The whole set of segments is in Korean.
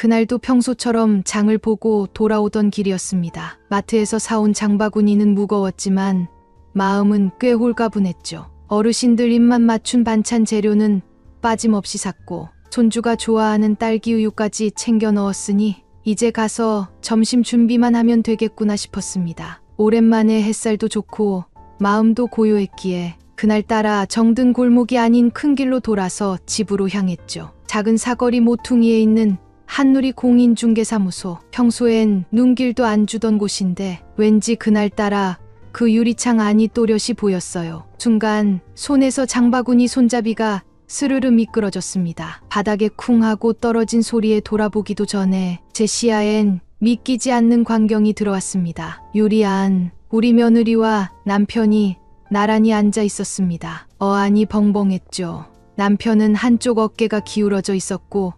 그날도 평소처럼 장을 보고 돌아오던 길이었습니다. 마트에서 사온 장바구니는 무거웠지만 마음은 꽤 홀가분했죠. 어르신들 입맛 맞춘 반찬 재료는 빠짐없이 샀고 손주가 좋아하는 딸기 우유까지 챙겨 넣었으니 이제 가서 점심 준비만 하면 되겠구나 싶었습니다. 오랜만에 햇살도 좋고 마음도 고요했기에 그날따라 정든 골목이 아닌 큰 길로 돌아서 집으로 향했죠. 작은 사거리 모퉁이에 있는 한누리 공인중개사무소. 평소엔 눈길도 안 주던 곳인데 왠지 그날따라 그 유리창 안이 또렷이 보였어요. 순간 손에서 장바구니 손잡이가 스르르 미끄러졌습니다. 바닥에 쿵 하고 떨어진 소리에 돌아보기도 전에 제 시야엔 믿기지 않는 광경이 들어왔습니다. 유리 안 우리 며느리와 남편이 나란히 앉아 있었습니다. 어안이 벙벙했죠. 남편은 한쪽 어깨가 기울어져 있었고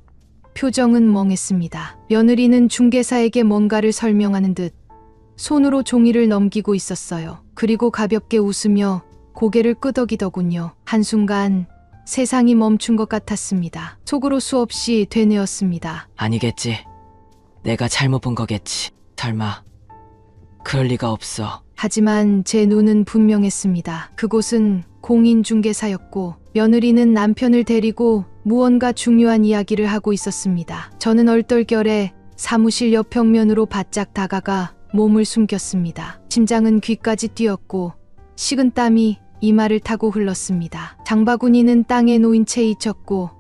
표정은 멍했습니다. 며느리는 중개사에게 뭔가를 설명하는 듯 손으로 종이를 넘기고 있었어요. 그리고 가볍게 웃으며 고개를 끄덕이더군요. 한순간 세상이 멈춘 것 같았습니다. 속으로 수없이 되뇌었습니다. 아니겠지. 내가 잘못 본 거겠지. 설마. 그럴 리가 없어. 하지만 제 눈은 분명했습니다. 그곳은 공인중개사였고 며느리는 남편을 데리고 무언가 중요한 이야기를 하고 있었습니다. 저는 얼떨결에 사무실 옆 벽면으로 바짝 다가가 몸을 숨겼습니다. 심장은 귀까지 뛰었고 식은땀이 이마를 타고 흘렀습니다. 장바구니는 땅에 놓인 채 잊혔고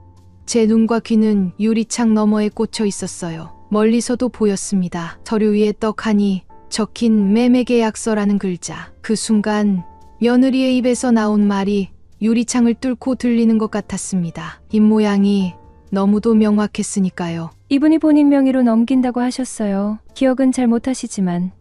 제 눈과 귀는 유리창 너머에 꽂혀 있었어요. 멀리서도 보였습니다. 서류 위에 떡하니 적힌 매매계약서라는 글자. 그 순간 며느리의 입에서 나온 말이 유리창을 뚫고 들리는 것 같았습니다. 입모양이 너무도 명확했으니까요. 이분이 본인 명의로 넘긴다고 하셨어요. 기억은 잘 못하시지만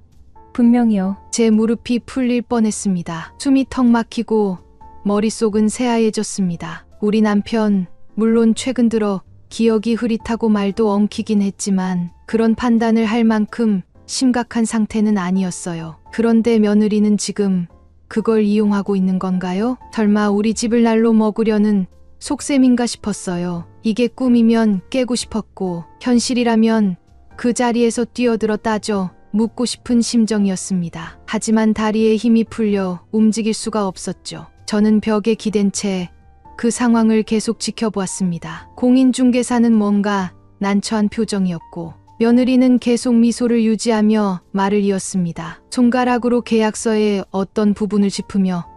분명히요. 제 무릎이 풀릴 뻔했습니다. 숨이 턱 막히고 머릿속은 새하얘졌습니다. 우리 남편, 물론 최근 들어 기억이 흐릿하고 말도 엉키긴 했지만 그런 판단을 할 만큼 심각한 상태는 아니었어요. 그런데 며느리는 지금 그걸 이용하고 있는 건가요? 설마 우리 집을 날로 먹으려는 속셈인가 싶었어요. 이게 꿈이면 깨고 싶었고 현실이라면 그 자리에서 뛰어들어 따져 묻고 싶은 심정이었습니다. 하지만 다리에 힘이 풀려 움직일 수가 없었죠. 저는 벽에 기댄 채 그 상황을 계속 지켜보았습니다. 공인중개사는 뭔가 난처한 표정이었고 며느리는 계속 미소를 유지하며 말을 이었습니다. 손가락으로 계약서의 어떤 부분을 짚으며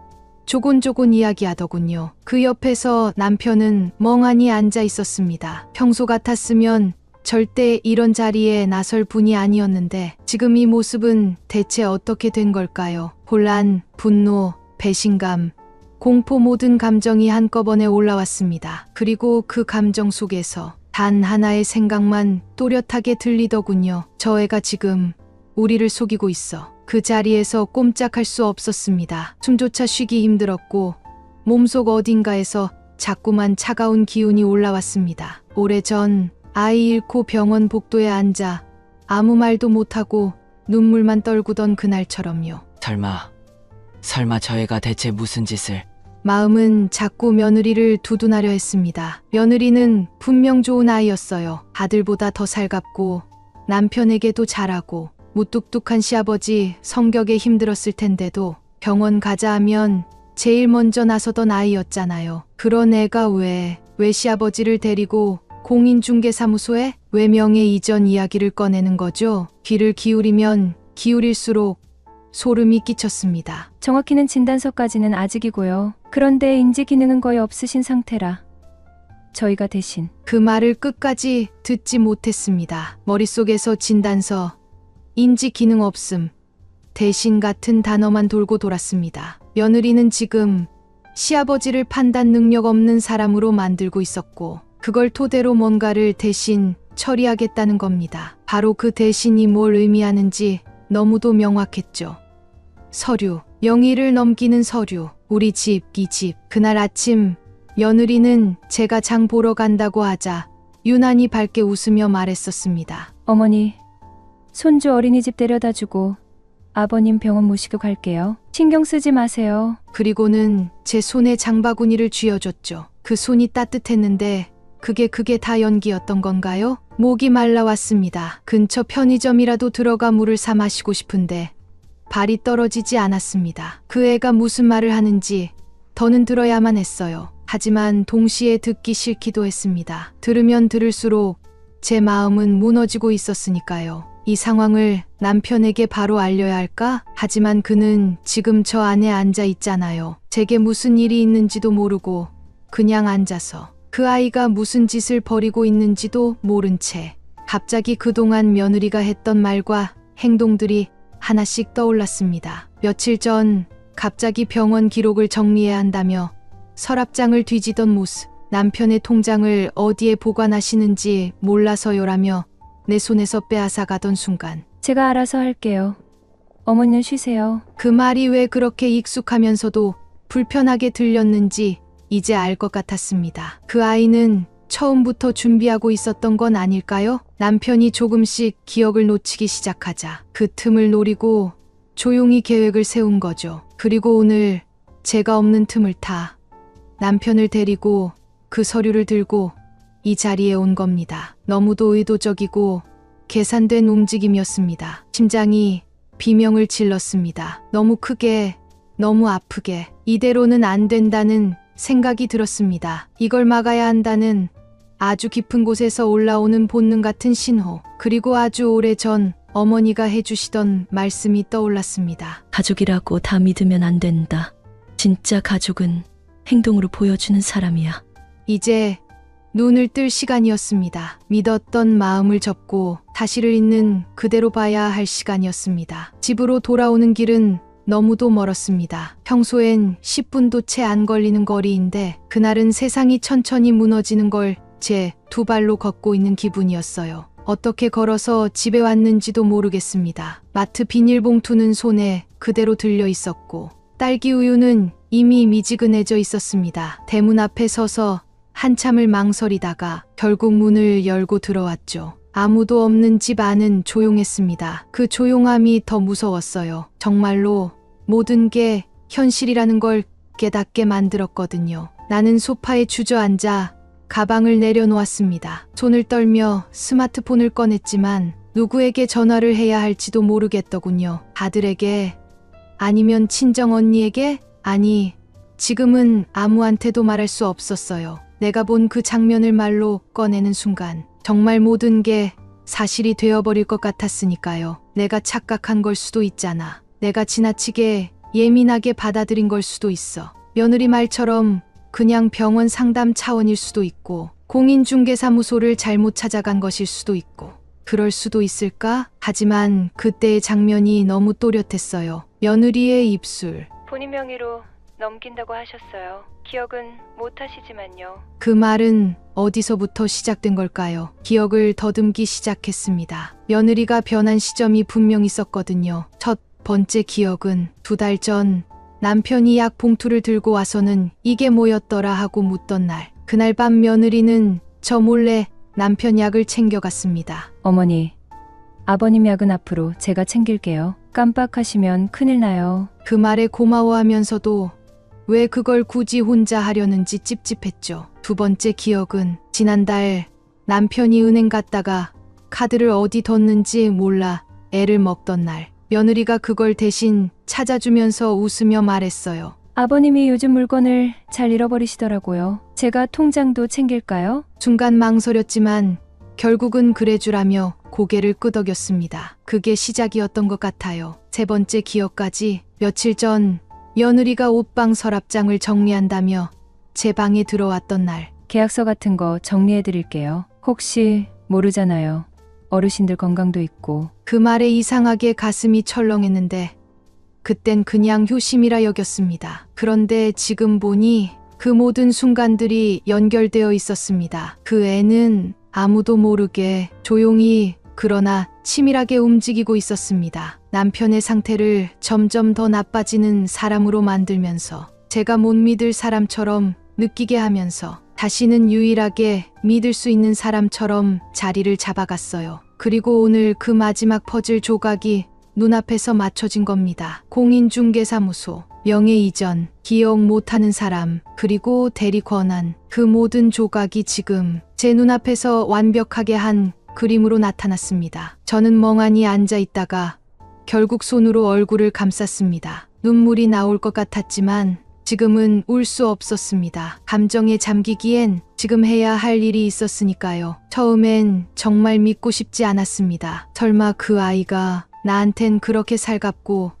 조곤조곤 이야기하더군요. 그 옆에서 남편은 멍하니 앉아 있었습니다. 평소 같았으면 절대 이런 자리에 나설 분이 아니었는데 지금 이 모습은 대체 어떻게 된 걸까요? 혼란, 분노, 배신감, 공포 모든 감정이 한꺼번에 올라왔습니다. 그리고 그 감정 속에서 단 하나의 생각만 또렷하게 들리더군요. 저 애가 지금 우리를 속이고 있어. 그 자리에서 꼼짝할 수 없었습니다. 숨조차 쉬기 힘들었고 몸속 어딘가에서 자꾸만 차가운 기운이 올라왔습니다. 오래전 아이 잃고 병원 복도에 앉아 아무 말도 못하고 눈물만 떨구던 그날처럼요. 설마 저 애가 대체 무슨 짓을... 마음은 자꾸 며느리를 두둔하려 했습니다. 며느리는 분명 좋은 아이였어요. 아들보다 더 살갑고 남편에게도 잘하고 무뚝뚝한 시아버지 성격에 힘들었을 텐데도 병원 가자 하면 제일 먼저 나서던 아이였잖아요. 그런 애가 왜 시아버지를 데리고 공인중개사무소에 왜 명예 이전 이야기를 꺼내는 거죠? 귀를 기울이면 기울일수록 소름이 끼쳤습니다. 정확히는 진단서까지는 아직이고요. 그런데 인지 기능은 거의 없으신 상태라 저희가 대신... 그 말을 끝까지 듣지 못했습니다. 머릿속에서 진단서, 인지 기능 없음, 대신 같은 단어만 돌고 돌았습니다. 며느리는 지금 시아버지를 판단 능력 없는 사람으로 만들고 있었고 그걸 토대로 뭔가를 대신 처리하겠다는 겁니다. 바로 그 대신이 뭘 의미하는지 너무도 명확했죠. 서류, 명의를 넘기는 서류, 우리 집, 이 집. 그날 아침 며느리는 제가 장 보러 간다고 하자 유난히 밝게 웃으며 말했었습니다. 어머니, 손주 어린이집 데려다주고 아버님 병원 모시고 갈게요. 신경 쓰지 마세요. 그리고는 제 손에 장바구니를 쥐어줬죠. 그 손이 따뜻했는데 그게 다 연기였던 건가요? 목이 말라왔습니다. 근처 편의점이라도 들어가 물을 사 마시고 싶은데 발이 떨어지지 않았습니다. 그 애가 무슨 말을 하는지 더는 들어야만 했어요. 하지만 동시에 듣기 싫기도 했습니다. 들으면 들을수록 제 마음은 무너지고 있었으니까요. 이 상황을 남편에게 바로 알려야 할까? 하지만 그는 지금 저 안에 앉아 있잖아요. 제게 무슨 일이 있는지도 모르고 그냥 앉아서 그 아이가 무슨 짓을 벌이고 있는지도 모른 채 갑자기 그동안 며느리가 했던 말과 행동들이 하나씩 떠올랐습니다. 며칠 전 갑자기 병원 기록을 정리해야 한다며 서랍장을 뒤지던 모습, 남편의 통장을 어디에 보관하시는지 몰라서요라며 내 손에서 빼앗아 가던 순간 제가 알아서 할게요. 어머니는 쉬세요. 그 말이 왜 그렇게 익숙하면서도 불편하게 들렸는지 이제 알 것 같았습니다. 그 아이는 처음부터 준비하고 있었던 건 아닐까요? 남편이 조금씩 기억을 놓치기 시작하자 그 틈을 노리고 조용히 계획을 세운 거죠. 그리고 오늘 제가 없는 틈을 타 남편을 데리고 그 서류를 들고 이 자리에 온 겁니다. 너무도 의도적이고 계산된 움직임이었습니다. 심장이 비명을 질렀습니다. 너무 크게, 너무 아프게. 이대로는 안 된다는 생각이 들었습니다. 이걸 막아야 한다는 아주 깊은 곳에서 올라오는 본능 같은 신호. 그리고 아주 오래전 어머니가 해주시던 말씀이 떠올랐습니다. 가족이라고 다 믿으면 안 된다. 진짜 가족은 행동으로 보여주는 사람이야. 이제 눈을 뜰 시간이었습니다. 믿었던 마음을 접고 다시를 있는 그대로 봐야 할 시간이었습니다. 집으로 돌아오는 길은 너무도 멀었습니다. 평소엔 10분도 채 안 걸리는 거리인데 그날은 세상이 천천히 무너지는 걸 제 두 발로 걷고 있는 기분이었어요. 어떻게 걸어서 집에 왔는지도 모르겠습니다. 마트 비닐봉투는 손에 그대로 들려 있었고 딸기 우유는 이미 미지근해져 있었습니다. 대문 앞에 서서 한참을 망설이다가 결국 문을 열고 들어왔죠. 아무도 없는 집 안은 조용했습니다. 그 조용함이 더 무서웠어요. 정말로 모든 게 현실이라는 걸 깨닫게 만들었거든요. 나는 소파에 주저앉아 가방을 내려놓았습니다. 손을 떨며 스마트폰을 꺼냈지만 누구에게 전화를 해야 할지도 모르겠더군요. 아들에게? 아니면 친정 언니에게? 아니, 지금은 아무한테도 말할 수 없었어요. 내가 본 그 장면을 말로 꺼내는 순간 정말 모든 게 사실이 되어버릴 것 같았으니까요. 내가 착각한 걸 수도 있잖아. 내가 지나치게 예민하게 받아들인 걸 수도 있어. 며느리 말처럼 그냥 병원 상담 차원일 수도 있고 공인중개사무소를 잘못 찾아간 것일 수도 있고 그럴 수도 있을까? 하지만 그때의 장면이 너무 또렷했어요. 며느리의 입술. 본인 명의로 넘긴다고 하셨어요. 기억은 못 하시지만요. 그 말은 어디서부터 시작된 걸까요? 기억을 더듬기 시작했습니다. 며느리가 변한 시점이 분명 있었거든요. 첫 번째 기억은 2달 전 남편이 약 봉투를 들고 와서는 이게 뭐였더라 하고 묻던 날. 그날 밤 며느리는 저 몰래 남편 약을 챙겨갔습니다. 어머니, 아버님 약은 앞으로 제가 챙길게요. 깜빡하시면 큰일 나요. 그 말에 고마워하면서도 왜 그걸 굳이 혼자 하려는지 찝찝했죠. 두 번째 기억은 지난달 남편이 은행 갔다가 카드를 어디 뒀는지 몰라 애를 먹던 날. 며느리가 그걸 대신 찾아주면서 웃으며 말했어요. 아버님이 요즘 물건을 잘 잃어버리시더라고요. 제가 통장도 챙길까요? 순간 망설였지만 결국은 그래주라며 고개를 끄덕였습니다. 그게 시작이었던 것 같아요. 세 번째 기억까지 며칠 전 며느리가 옷방 서랍장을 정리한다며 제 방에 들어왔던 날. 계약서 같은 거 정리해드릴게요. 혹시 모르잖아요. 어르신들 건강도 있고. 그 말에 이상하게 가슴이 철렁했는데 그땐 그냥 효심이라 여겼습니다. 그런데 지금 보니 그 모든 순간들이 연결되어 있었습니다. 그 애는 아무도 모르게 조용히 그러나 치밀하게 움직이고 있었습니다. 남편의 상태를 점점 더 나빠지는 사람으로 만들면서 제가 못 믿을 사람처럼 느끼게 하면서 다시는 유일하게 믿을 수 있는 사람처럼 자리를 잡아갔어요. 그리고 오늘 그 마지막 퍼즐 조각이 눈앞에서 맞춰진 겁니다. 공인중개사무소, 명예 이전, 기억 못하는 사람, 그리고 대리 권한. 그 모든 조각이 지금 제 눈앞에서 완벽하게 한 그림으로 나타났습니다. 저는 멍하니 앉아 있다가 결국 손으로 얼굴을 감쌌습니다. 눈물이 나올 것 같았지만 지금은 울 수 없었습니다. 감정에 잠기기엔 지금 해야 할 일이 있었으니까요. 처음엔 정말 믿고 싶지 않았습니다. 설마 그 아이가 나한텐 그렇게 살갑고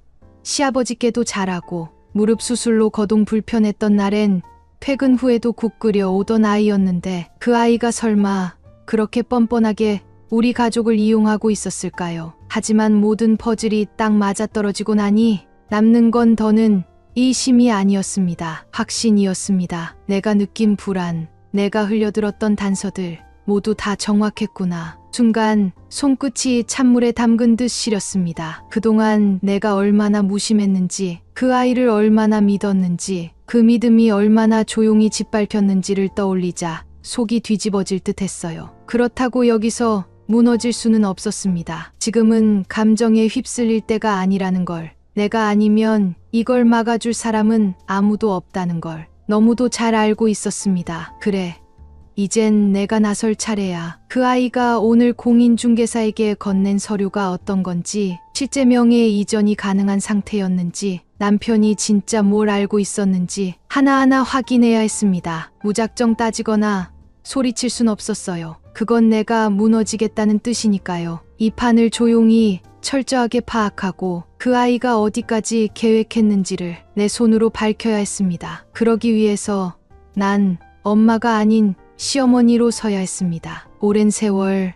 시아버지께도 잘하고 무릎 수술로 거동 불편했던 날엔 퇴근 후에도 국 끓여 오던 아이였는데 그 아이가 설마 그렇게 뻔뻔하게 우리 가족을 이용하고 있었을까요? 하지만 모든 퍼즐이 딱 맞아떨어지고 나니 남는 건 더는 이심이 아니었습니다. 확신이었습니다. 내가 느낀 불안, 내가 흘려들었던 단서들 모두 다 정확했구나. 순간 손끝이 찬물에 담근 듯 시렸습니다. 그동안 내가 얼마나 무심했는지, 그 아이를 얼마나 믿었는지, 그 믿음이 얼마나 조용히 짓밟혔는지를 떠올리자 속이 뒤집어질 듯 했어요. 그렇다고 여기서 무너질 수는 없었습니다. 지금은 감정에 휩쓸릴 때가 아니라는 걸, 내가 아니면 이걸 막아줄 사람은 아무도 없다는 걸 너무도 잘 알고 있었습니다. 그래, 이젠 내가 나설 차례야. 그 아이가 오늘 공인중개사에게 건넨 서류가 어떤 건지, 실제 명예 이전이 가능한 상태였는지, 남편이 진짜 뭘 알고 있었는지 하나하나 확인해야 했습니다. 무작정 따지거나 소리칠 순 없었어요. 그건 내가 무너지겠다는 뜻이니까요. 이 판을 조용히 철저하게 파악하고 그 아이가 어디까지 계획했는지를 내 손으로 밝혀야 했습니다. 그러기 위해서 난 엄마가 아닌 시어머니로 서야 했습니다. 오랜 세월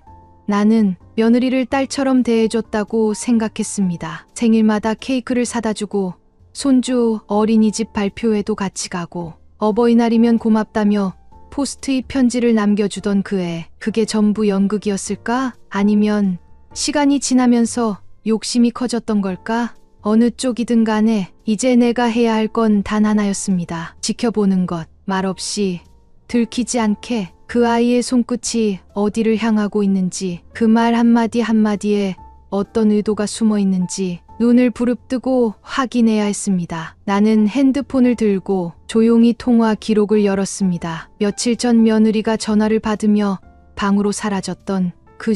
나는 며느리를 딸처럼 대해줬다고 생각했습니다. 생일마다 케이크를 사다 주고 손주 어린이집 발표회도 같이 가고 어버이날이면 고맙다며 포스트잇 편지를 남겨주던 그 애, 그게 전부 연극이었을까? 아니면 시간이 지나면서 욕심이 커졌던 걸까? 어느 쪽이든 간에 이제 내가 해야 할 건 단 하나였습니다. 지켜보는 것, 말없이 들키지 않게 그 아이의 손끝이 어디를 향하고 있는지, 그 말 한마디 한마디에 어떤 의도가 숨어 있는지 눈을 부릅뜨고 확인해야 했습니다. 나는 핸드폰을 들고 조용히 통화 기록을 열었습니다. 며칠 전 며느리가 전화를 받으며 방으로 사라졌던 그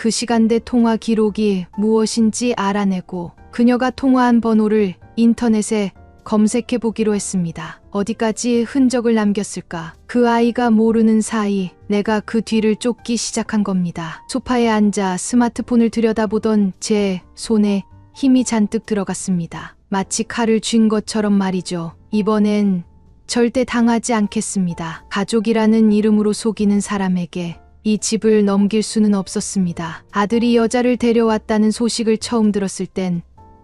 시간대 통화 기록이 무엇인지 알아내고 그녀가 통화한 번호를 인터넷에 검색해 보기로 했습니다. 어디까지 흔적을 남겼을까? 그 아이가 모르는 사이 내가 그 뒤를 쫓기 시작한 겁니다. 소파에 앉아 스마트폰을 들여다보던 제 손에 힘이 잔뜩 들어갔습니다. 마치 칼을 쥔 것처럼 말이죠. 이번엔 절대 당하지 않겠습니다. 가족이라는 이름으로 속이는 사람에게 이 집을 넘길 수는 없었습니다. 아들이 여자를 데려왔다는 소식을 처음 들었을 땐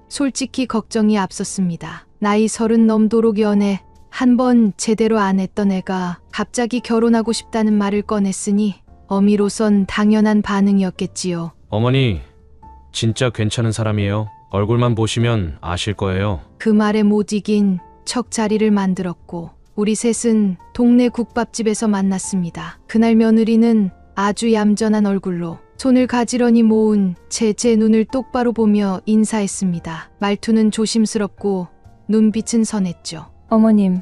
솔직히 걱정이 앞섰습니다. 나이 30 넘도록 연애 한 번 제대로 안 했던 애가 갑자기 결혼하고 싶다는 말을 꺼냈으니 어미로선 당연한 반응이었겠지요. 어머니, 진짜 괜찮은 사람이에요. 얼굴만 보시면 아실 거예요. 그 말에 못 이긴 척 자리를 만들었고 우리 셋은 동네 국밥집에서 만났습니다. 그날 며느리는 아주 얌전한 얼굴로 손을 가지런히 모은 제 눈을 똑바로 보며 인사했습니다. 말투는 조심스럽고 눈빛은 선했죠. 어머님,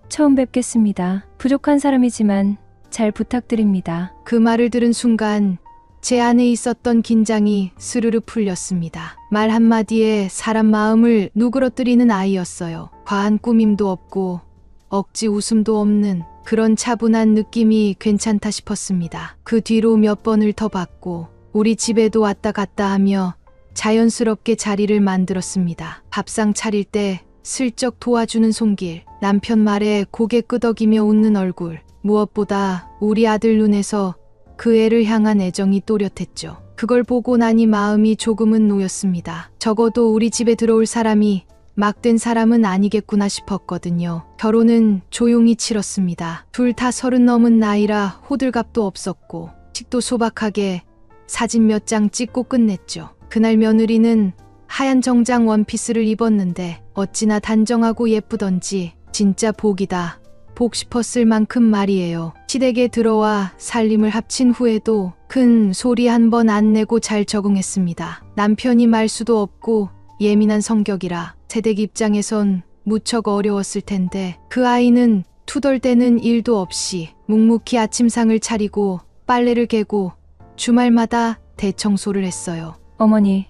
처음 뵙겠습니다. 부족한 사람이지만 잘 부탁드립니다. 그 말을 들은 순간 제 안에 있었던 긴장이 스르르 풀렸습니다. 말 한마디에 사람 마음을 누그러뜨리는 아이였어요. 과한 꾸밈도 없고 억지 웃음도 없는 그런 차분한 느낌이 괜찮다 싶었습니다. 그 뒤로 몇 번을 더 봤고 우리 집에도 왔다 갔다 하며 자연스럽게 자리를 만들었습니다. 밥상 차릴 때 슬쩍 도와주는 손길, 남편 말에 고개 끄덕이며 웃는 얼굴, 무엇보다 우리 아들 눈에서 그 애를 향한 애정이 또렷했죠. 그걸 보고 나니 마음이 조금은 놓였습니다. 적어도 우리 집에 들어올 사람이 막된 사람은 아니겠구나 싶었거든요. 결혼은 조용히 치렀습니다. 둘 다 30 넘은 나이라 호들갑도 없었고 식도 소박하게 사진 몇 장 찍고 끝냈죠. 그날 며느리는 하얀 정장 원피스를 입었는데 어찌나 단정하고 예쁘던지 진짜 복이다. 복 싶었을 만큼 말이에요. 시댁에 들어와 살림을 합친 후에도 큰 소리 한 번 안 내고 잘 적응했습니다. 남편이 말수도 없고 예민한 성격이라 새댁 입장에선 무척 어려웠을 텐데 그 아이는 투덜대는 일도 없이 묵묵히 아침상을 차리고 빨래를 개고 주말마다 대청소를 했어요. 어머니,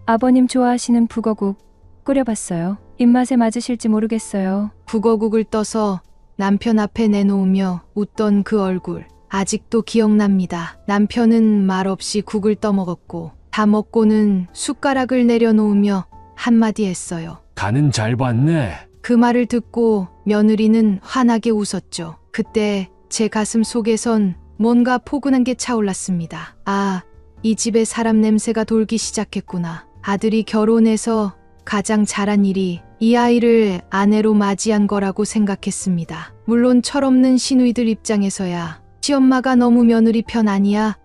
아버님 좋아하시는 북어국 끓여봤어요. 입맛에 맞으실지 모르겠어요. 북어국을 떠서 남편 앞에 내놓으며 웃던 그 얼굴 아직도 기억납니다. 남편은 말없이 국을 떠먹었고 다 먹고는 숟가락을 내려놓으며 한마디 했어요. 간은 잘 봤네. 그 말을 듣고 며느리는 환하게 웃었죠. 그때 제 가슴 속에선 뭔가 포근한 게 차올랐습니다. 아, 이 집에 사람 냄새가 돌기 시작했구나. 아들이 결혼해서 가장 잘한 일이 이 아이를 아내로 맞이한 거라고 생각했습니다. 물론 철없는 시누이들 입장에서야 시엄마가 너무 며느리 편 아니야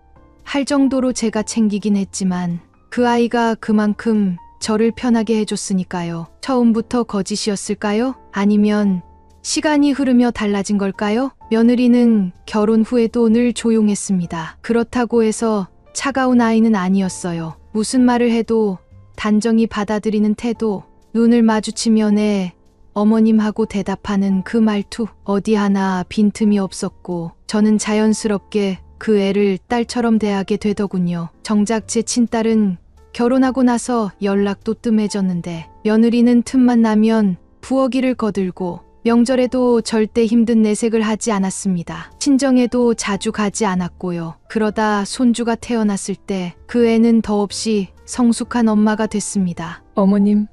할 정도로 제가 챙기긴 했지만 그 아이가 그만큼 저를 편하게 해줬으니까요. 처음부터 거짓이었을까요? 아니면 시간이 흐르며 달라진 걸까요? 며느리는 결혼 후에도 늘 조용했습니다. 그렇다고 해서 차가운 아이는 아니었어요. 무슨 말을 해도 단정히 받아들이는 태도, 눈을 마주치면 어머님하고 대답하는 그 말투, 어디 하나 빈틈이 없었고 저는 자연스럽게 그 애를 딸처럼 대하게 되더군요. 정작 제 친딸은 결혼하고 나서 연락도 뜸해졌는데 며느리는 틈만 나면 부엌일을 거들고 명절에도 절대 힘든 내색을 하지 않았습니다. 친정에도 자주 가지 않았고요. 그러다 손주가 태어났을 때 그 애는 더없이 성숙한 엄마가 됐습니다. 어머님,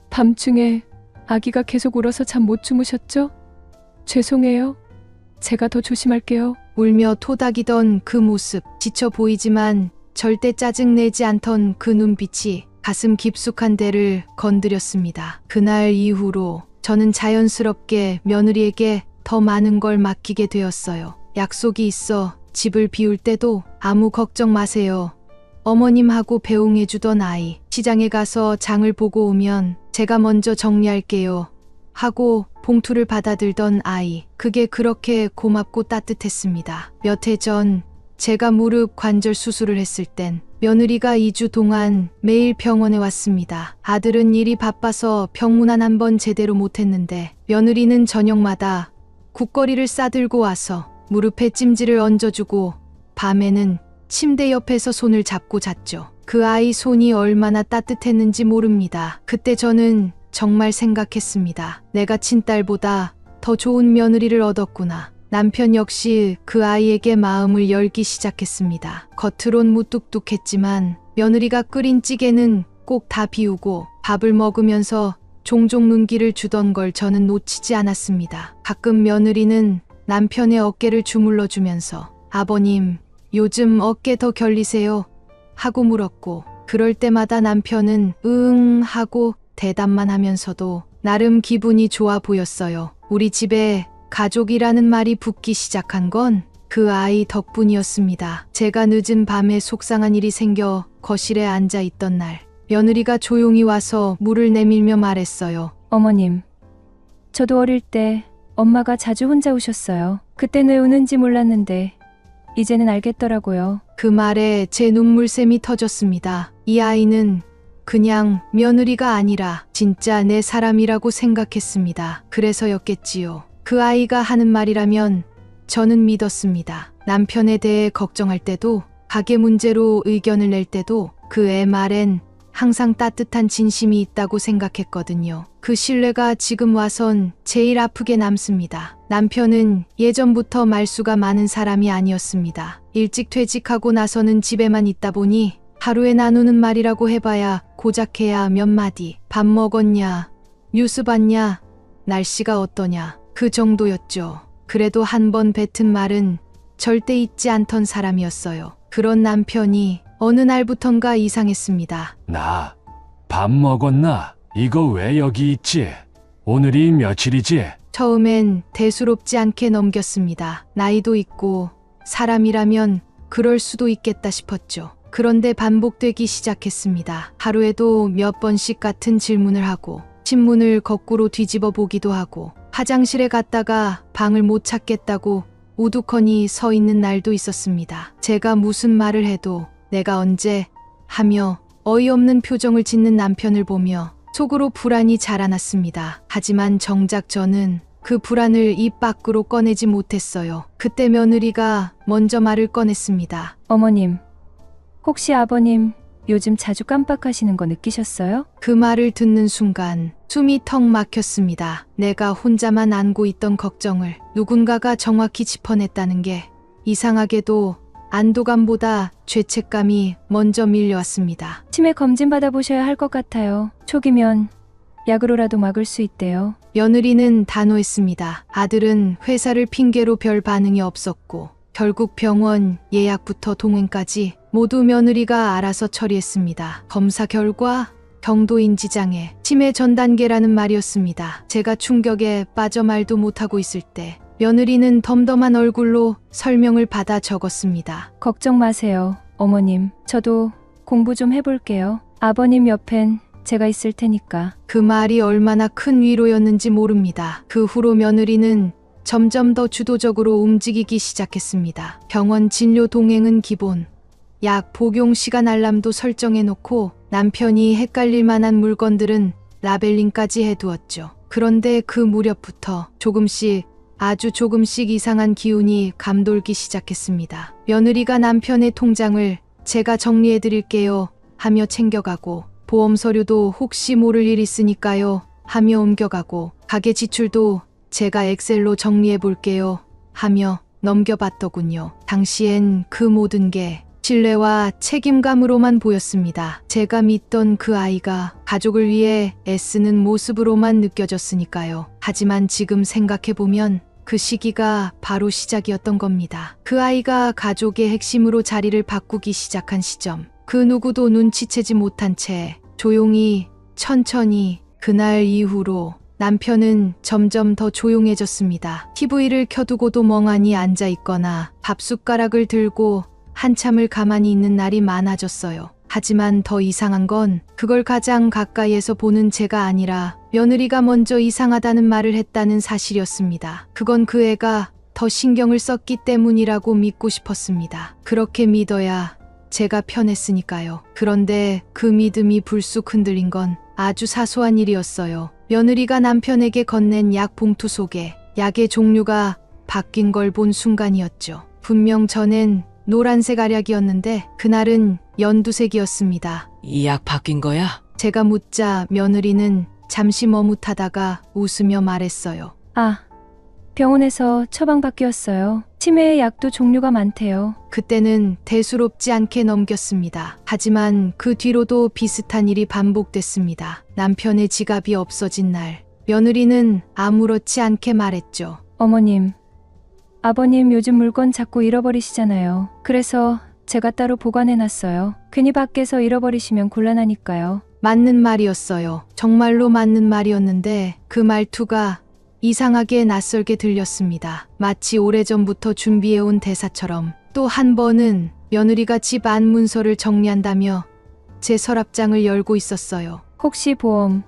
밤중에 아기가 계속 울어서 잠 못 주무셨죠? 죄송해요. 제가 더 조심할게요. 울며 토닥이던 그 모습, 지쳐 보이지만 절대 짜증내지 않던 그 눈빛이 가슴 깊숙한 데를 건드렸습니다. 그날 이후로 저는 자연스럽게 며느리에게 더 많은 걸 맡기게 되었어요. 약속이 있어 집을 비울 때도 아무 걱정 마세요. 어머님하고 배웅해주던 아이, 시장에 가서 장을 보고 오면 제가 먼저 정리할게요. 하고 봉투를 받아들던 아이, 그게 그렇게 고맙고 따뜻했습니다. 몇 해 전 제가 무릎 관절 수술을 했을 땐 며느리가 2주 동안 매일 병원에 왔습니다. 아들은 일이 바빠서 병문안 한 번 제대로 못했는데 며느리는 저녁마다 국거리를 싸들고 와서 무릎에 찜질을 얹어주고 밤에는 침대 옆에서 손을 잡고 잤죠. 그 아이 손이 얼마나 따뜻했는지 모릅니다. 그때 저는 정말 생각했습니다. 내가 친딸보다 더 좋은 며느리를 얻었구나. 남편 역시 그 아이에게 마음을 열기 시작했습니다. 겉으론 무뚝뚝했지만 며느리가 끓인 찌개는 꼭 다 비우고 밥을 먹으면서 종종 눈길을 주던 걸 저는 놓치지 않았습니다. 가끔 며느리는 남편의 어깨를 주물러 주면서 아버님, 요즘 어깨 더 결리세요? 하고 물었고 그럴 때마다 남편은 응 하고 대답만 하면서도 나름 기분이 좋아 보였어요. 우리 집에 가족이라는 말이 붙기 시작한 건 그 아이 덕분이었습니다. 제가 늦은 밤에 속상한 일이 생겨 거실에 앉아 있던 날, 며느리가 조용히 와서 물을 내밀며 말했어요. 어머님, 저도 어릴 때 엄마가 자주 혼자 우셨어요. 그땐 왜 우는지 몰랐는데 이제는 알겠더라고요. 그 말에 제 눈물샘이 터졌습니다. 이 아이는 그냥 며느리가 아니라 진짜 내 사람이라고 생각했습니다. 그래서였겠지요. 그 아이가 하는 말이라면 저는 믿었습니다. 남편에 대해 걱정할 때도, 가게 문제로 의견을 낼 때도 그 애 말엔 항상 따뜻한 진심이 있다고 생각했거든요. 그 신뢰가 지금 와선 제일 아프게 남습니다. 남편은 예전부터 말수가 많은 사람이 아니었습니다. 일찍 퇴직하고 나서는 집에만 있다 보니 하루에 나누는 말이라고 해봐야 고작해야 몇 마디. 밥 먹었냐? 뉴스 봤냐? 날씨가 어떠냐? 그 정도였죠. 그래도 한 번 뱉은 말은 절대 잊지 않던 사람이었어요. 그런 남편이 어느 날부턴가 이상했습니다. 나 밥 먹었나? 이거 왜 여기 있지? 오늘이 며칠이지? 처음엔 대수롭지 않게 넘겼습니다. 나이도 있고 사람이라면 그럴 수도 있겠다 싶었죠. 그런데 반복되기 시작했습니다. 하루에도 몇 번씩 같은 질문을 하고 신문을 거꾸로 뒤집어 보기도 하고 화장실에 갔다가 방을 못 찾겠다고 우두커니 서 있는 날도 있었습니다. 제가 무슨 말을 해도 내가 언제 하며 어이없는 표정을 짓는 남편을 보며 속으로 불안이 자라났습니다. 하지만 정작 저는 그 불안을 입 밖으로 꺼내지 못했어요. 그때 며느리가 먼저 말을 꺼냈습니다. 어머님, 혹시 아버님 요즘 자주 깜빡하시는 거 느끼셨어요? 그 말을 듣는 순간 숨이 턱 막혔습니다. 내가 혼자만 안고 있던 걱정을 누군가가 정확히 짚어냈다는 게 이상하게도 안도감보다 죄책감이 먼저 밀려왔습니다. 치매 검진 받아보셔야 할 것 같아요. 초기면 약으로라도 막을 수 있대요. 며느리는 단호했습니다. 아들은 회사를 핑계로 별 반응이 없었고 결국 병원 예약부터 동행까지 모두 며느리가 알아서 처리했습니다. 검사 결과 경도인지 장애, 치매 전 단계라는 말이었습니다. 제가 충격에 빠져 말도 못하고 있을 때 며느리는 덤덤한 얼굴로 설명을 받아 적었습니다. 걱정 마세요, 어머님. 저도 공부 좀 해볼게요. 아버님 옆엔 제가 있을 테니까. 그 말이 얼마나 큰 위로였는지 모릅니다. 그 후로 며느리는 점점 더 주도적으로 움직이기 시작했습니다. 병원 진료 동행은 기본, 약 복용 시간 알람도 설정해놓고 남편이 헷갈릴 만한 물건들은 라벨링까지 해두었죠. 그런데 그 무렵부터 조금씩 아주 조금씩 이상한 기운이 감돌기 시작했습니다. 며느리가 남편의 통장을 제가 정리해드릴게요 하며 챙겨가고 보험 서류도 혹시 모를 일 있으니까요 하며 옮겨가고 가게 지출도 제가 엑셀로 정리해 볼게요 하며 넘겨봤더군요. 당시엔 그 모든 게 신뢰와 책임감으로만 보였습니다. 제가 믿던 그 아이가 가족을 위해 애쓰는 모습으로만 느껴졌으니까요. 하지만 지금 생각해보면 그 시기가 바로 시작이었던 겁니다. 그 아이가 가족의 핵심으로 자리를 바꾸기 시작한 시점. 그 누구도 눈치채지 못한 채 조용히 천천히 그날 이후로 남편은 점점 더 조용해졌습니다. TV를 켜두고도 멍하니 앉아 있거나 밥숟가락을 들고 한참을 가만히 있는 날이 많아졌어요. 하지만 더 이상한 건 그걸 가장 가까이에서 보는 제가 아니라 며느리가 먼저 이상하다는 말을 했다는 사실이었습니다. 그건 그 애가 더 신경을 썼기 때문이라고 믿고 싶었습니다. 그렇게 믿어야 제가 편했으니까요. 그런데 그 믿음이 불쑥 흔들린 건 아주 사소한 일이었어요. 며느리가 남편에게 건넨 약 봉투 속에 약의 종류가 바뀐 걸 본 순간이었죠. 분명 전엔 노란색 알약이었는데 그날은 연두색이었습니다. 이 약 바뀐 거야? 제가 묻자 며느리는 잠시 머뭇하다가 웃으며 말했어요. 아, 병원에서 처방 바뀌었어요. 치매의 약도 종류가 많대요. 그때는 대수롭지 않게 넘겼습니다. 하지만 그 뒤로도 비슷한 일이 반복됐습니다. 남편의 지갑이 없어진 날, 며느리는 아무렇지 않게 말했죠. 어머님, 아버님 요즘 물건 자꾸 잃어버리시잖아요. 그래서 제가 따로 보관해놨어요. 괜히 밖에서 잃어버리시면 곤란하니까요. 맞는 말이었어요. 정말로 맞는 말이었는데 그 말투가 이상하게 낯설게 들렸습니다. 마치 오래전부터 준비해온 대사처럼. 또 한 번은 며느리가 집 안 문서를 정리한다며 제 서랍장을 열고 있었어요. 혹시 보험,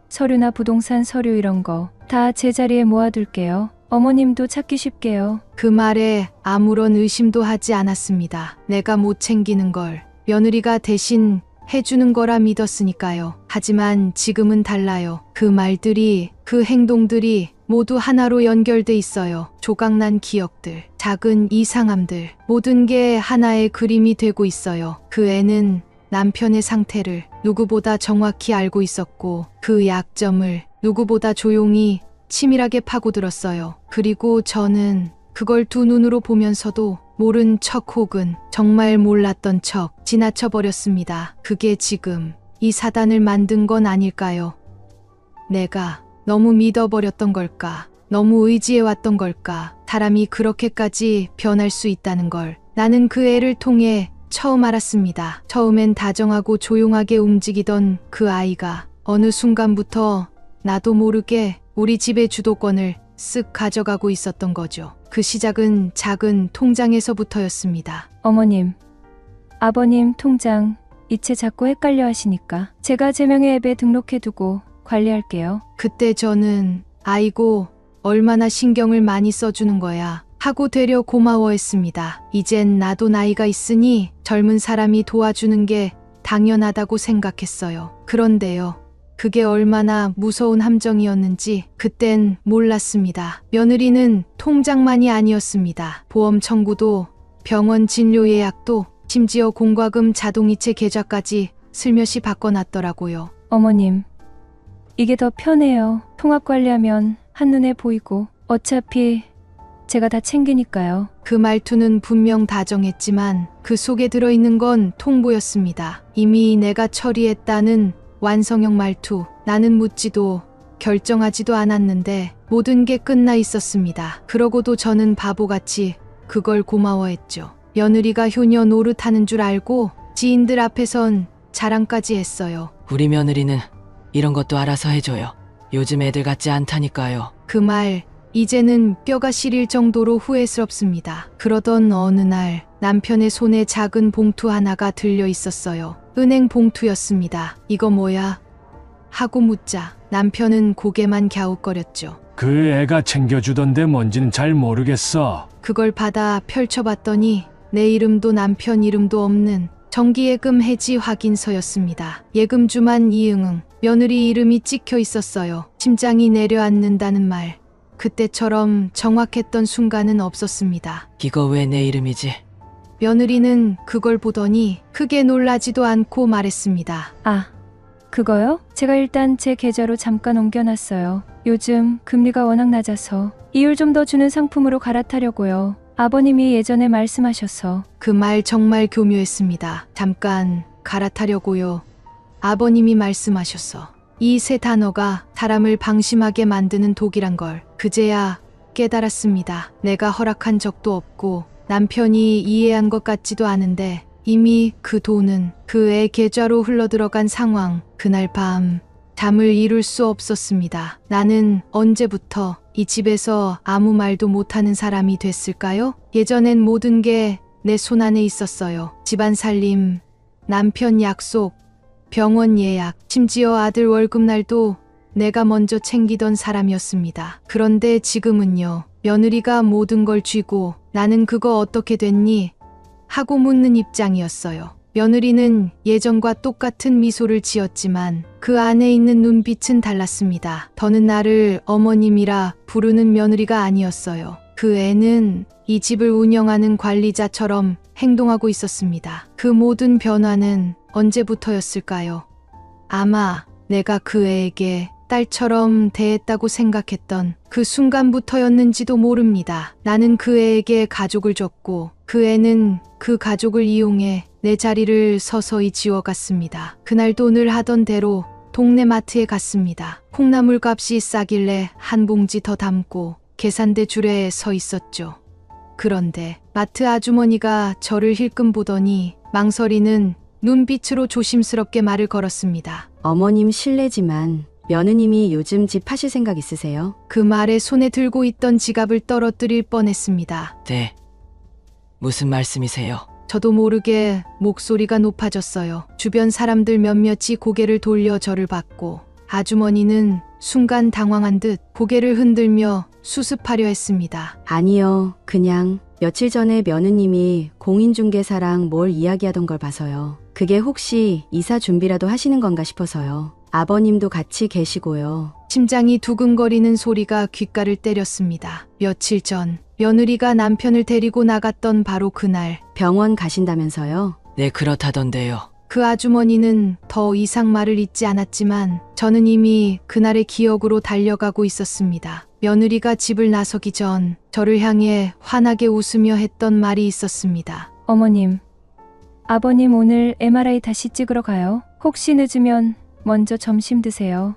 서류나 부동산 서류 이런 거 다 제자리에 모아둘게요. 어머님도 찾기 쉽게요. 그 말에 아무런 의심도 하지 않았습니다. 내가 못 챙기는 걸 며느리가 대신 해주는 거라 믿었으니까요. 하지만 지금은 달라요. 그 말들이, 그 행동들이 모두 하나로 연결돼 있어요. 조각난 기억들, 작은 이상함들, 모든 게 하나의 그림이 되고 있어요. 그 애는 남편의 상태를 누구보다 정확히 알고 있었고 그 약점을 누구보다 조용히 치밀하게 파고들었어요. 그리고 저는 그걸 두 눈으로 보면서도 모른 척 혹은 정말 몰랐던 척 지나쳐 버렸습니다. 그게 지금 이 사단을 만든 건 아닐까요? 내가 너무 믿어버렸던 걸까? 너무 의지해왔던 걸까? 사람이 그렇게까지 변할 수 있다는 걸 나는 그 애를 통해 처음 알았습니다. 처음엔 다정하고 조용하게 움직이던 그 아이가 어느 순간부터 나도 모르게 우리 집의 주도권을 쓱 가져가고 있었던 거죠. 그 시작은 작은 통장에서부터였습니다. 어머님, 아버님 통장 이체 자꾸 헷갈려 하시니까 제가 제명의 앱에 등록해두고 관리할게요. 그때 저는 아이고 얼마나 신경을 많이 써주는 거야 하고 되려 고마워했습니다. 이젠 나도 나이가 있으니 젊은 사람이 도와주는 게 당연하다고 생각했어요. 그런데요. 그게 얼마나 무서운 함정이었는지 그땐 몰랐습니다. 며느리는 통장만이 아니었습니다. 보험 청구도, 병원 진료 예약도, 심지어 공과금 자동이체 계좌까지 슬며시 바꿔놨더라고요. 어머님, 이게 더 편해요. 통합 관리하면 한눈에 보이고 어차피 제가 다 챙기니까요. 그 말투는 분명 다정했지만 그 속에 들어있는 건 통보였습니다. 이미 내가 처리했다는 완성형 말투. 나는 묻지도 결정하지도 않았는데 모든 게 끝나 있었습니다. 그러고도 저는 바보같이 그걸 고마워했죠. 며느리가 효녀 노릇하는 줄 알고 지인들 앞에선 자랑까지 했어요. 우리 며느리는 이런 것도 알아서 해줘요. 요즘 애들 같지 않다니까요. 그 말 이제는 뼈가 시릴 정도로 후회스럽습니다. 그러던 어느 날 남편의 손에 작은 봉투 하나가 들려 있었어요. 은행 봉투였습니다. 이거 뭐야? 하고 묻자 남편은 고개만 갸웃거렸죠. 그 애가 챙겨주던데 뭔진 잘 모르겠어. 그걸 받아 펼쳐봤더니 내 이름도 남편 이름도 없는 정기예금 해지 확인서였습니다. 예금주만 이응응, 며느리 이름이 찍혀 있었어요. 심장이 내려앉는다는 말. 그때처럼 정확했던 순간은 없었습니다. 이거 왜 내 이름이지? 며느리는 그걸 보더니 크게 놀라지도 않고 말했습니다. 아, 그거요? 제가 일단 제 계좌로 잠깐 옮겨놨어요. 요즘 금리가 워낙 낮아서 이율 좀 더 주는 상품으로 갈아타려고요. 아버님이 예전에 말씀하셔서. 그 말 정말 교묘했습니다. 잠깐 갈아타려고요. 아버님이 말씀하셔서. 이 세 단어가 사람을 방심하게 만드는 독이란 걸 그제야 깨달았습니다. 내가 허락한 적도 없고 남편이 이해한 것 같지도 않은데 이미 그 돈은 그 애 계좌로 흘러들어간 상황. 그날 밤 잠을 이룰 수 없었습니다. 나는 언제부터 이 집에서 아무 말도 못하는 사람이 됐을까요? 예전엔 모든 게 내 손안에 있었어요. 집안 살림, 남편 약속, 병원 예약, 심지어 아들 월급날도 내가 먼저 챙기던 사람이었습니다. 그런데 지금은요. 며느리가 모든 걸 쥐고 나는 그거 어떻게 됐니? 하고 묻는 입장이었어요. 며느리는 예전과 똑같은 미소를 지었지만 그 안에 있는 눈빛은 달랐습니다. 더는 나를 어머님이라 부르는 며느리가 아니었어요. 그 애는 이 집을 운영하는 관리자처럼 행동하고 있었습니다. 그 모든 변화는 언제부터였을까요? 아마 내가 그 애에게 딸처럼 대했다고 생각했던 그 순간부터였는지도 모릅니다. 나는 그 애에게 가족을 줬고 그 애는 그 가족을 이용해 내 자리를 서서히 지워갔습니다. 그날 돈을 하던 대로 동네 마트에 갔습니다. 콩나물 값이 싸길래 한 봉지 더 담고 계산대 줄에 서 있었죠. 그런데 마트 아주머니가 저를 힐끔 보더니 망설이는 눈빛으로 조심스럽게 말을 걸었습니다. 어머님 실례지만 며느님이 요즘 집 파실 생각 있으세요? 그 말에 손에 들고 있던 지갑을 떨어뜨릴 뻔했습니다. 네. 무슨 말씀이세요? 저도 모르게 목소리가 높아졌어요. 주변 사람들 몇몇이 고개를 돌려 저를 봤고 아주머니는 순간 당황한 듯 고개를 흔들며 수습하려 했습니다. 아니요. 그냥 며칠 전에 며느님이 공인중개사랑 뭘 이야기하던 걸 봐서요. 그게 혹시 이사 준비라도 하시는 건가 싶어서요. 아버님도 같이 계시고요. 심장이 두근거리는 소리가 귓가를 때렸습니다. 며칠 전 며느리가 남편을 데리고 나갔던 바로 그날 병원 가신다면서요? 네, 그렇다던데요. 그 아주머니는 더 이상 말을 잇지 않았지만 저는 이미 그날의 기억으로 달려가고 있었습니다. 며느리가 집을 나서기 전 저를 향해 환하게 웃으며 했던 말이 있었습니다. 어머님, 아버님 오늘 MRI 다시 찍으러 가요. 혹시 늦으면 먼저 점심 드세요.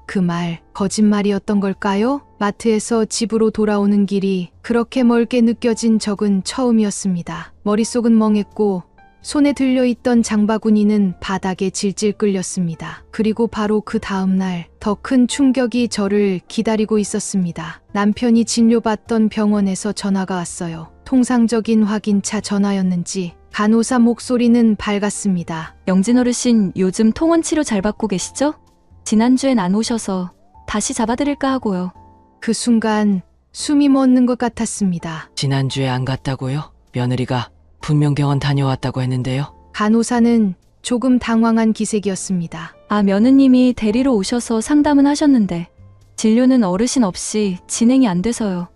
그 말 거짓말이었던 걸까요? 마트에서 집으로 돌아오는 길이 그렇게 멀게 느껴진 적은 처음이었습니다. 머릿속은 멍했고 손에 들려있던 장바구니는 바닥에 질질 끌렸습니다. 그리고 바로 그 다음 날 더 큰 충격이 저를 기다리고 있었습니다. 남편이 진료받던 병원에서 전화가 왔어요. 통상적인 확인차 전화였는지 간호사 목소리는 밝았습니다. 영진 어르신 요즘 통원 치료 잘 받고 계시죠? 지난주엔 안 오셔서 다시 잡아드릴까 하고요. 그 순간 숨이 멎는 것 같았습니다. 지난주에 안 갔다고요? 며느리가 분명 병원 다녀왔다고 했는데요. 간호사는 조금 당황한 기색이었습니다. 아, 며느님이 데리러 오셔서 상담은 하셨는데 진료는 어르신 없이 진행이 안 돼서요.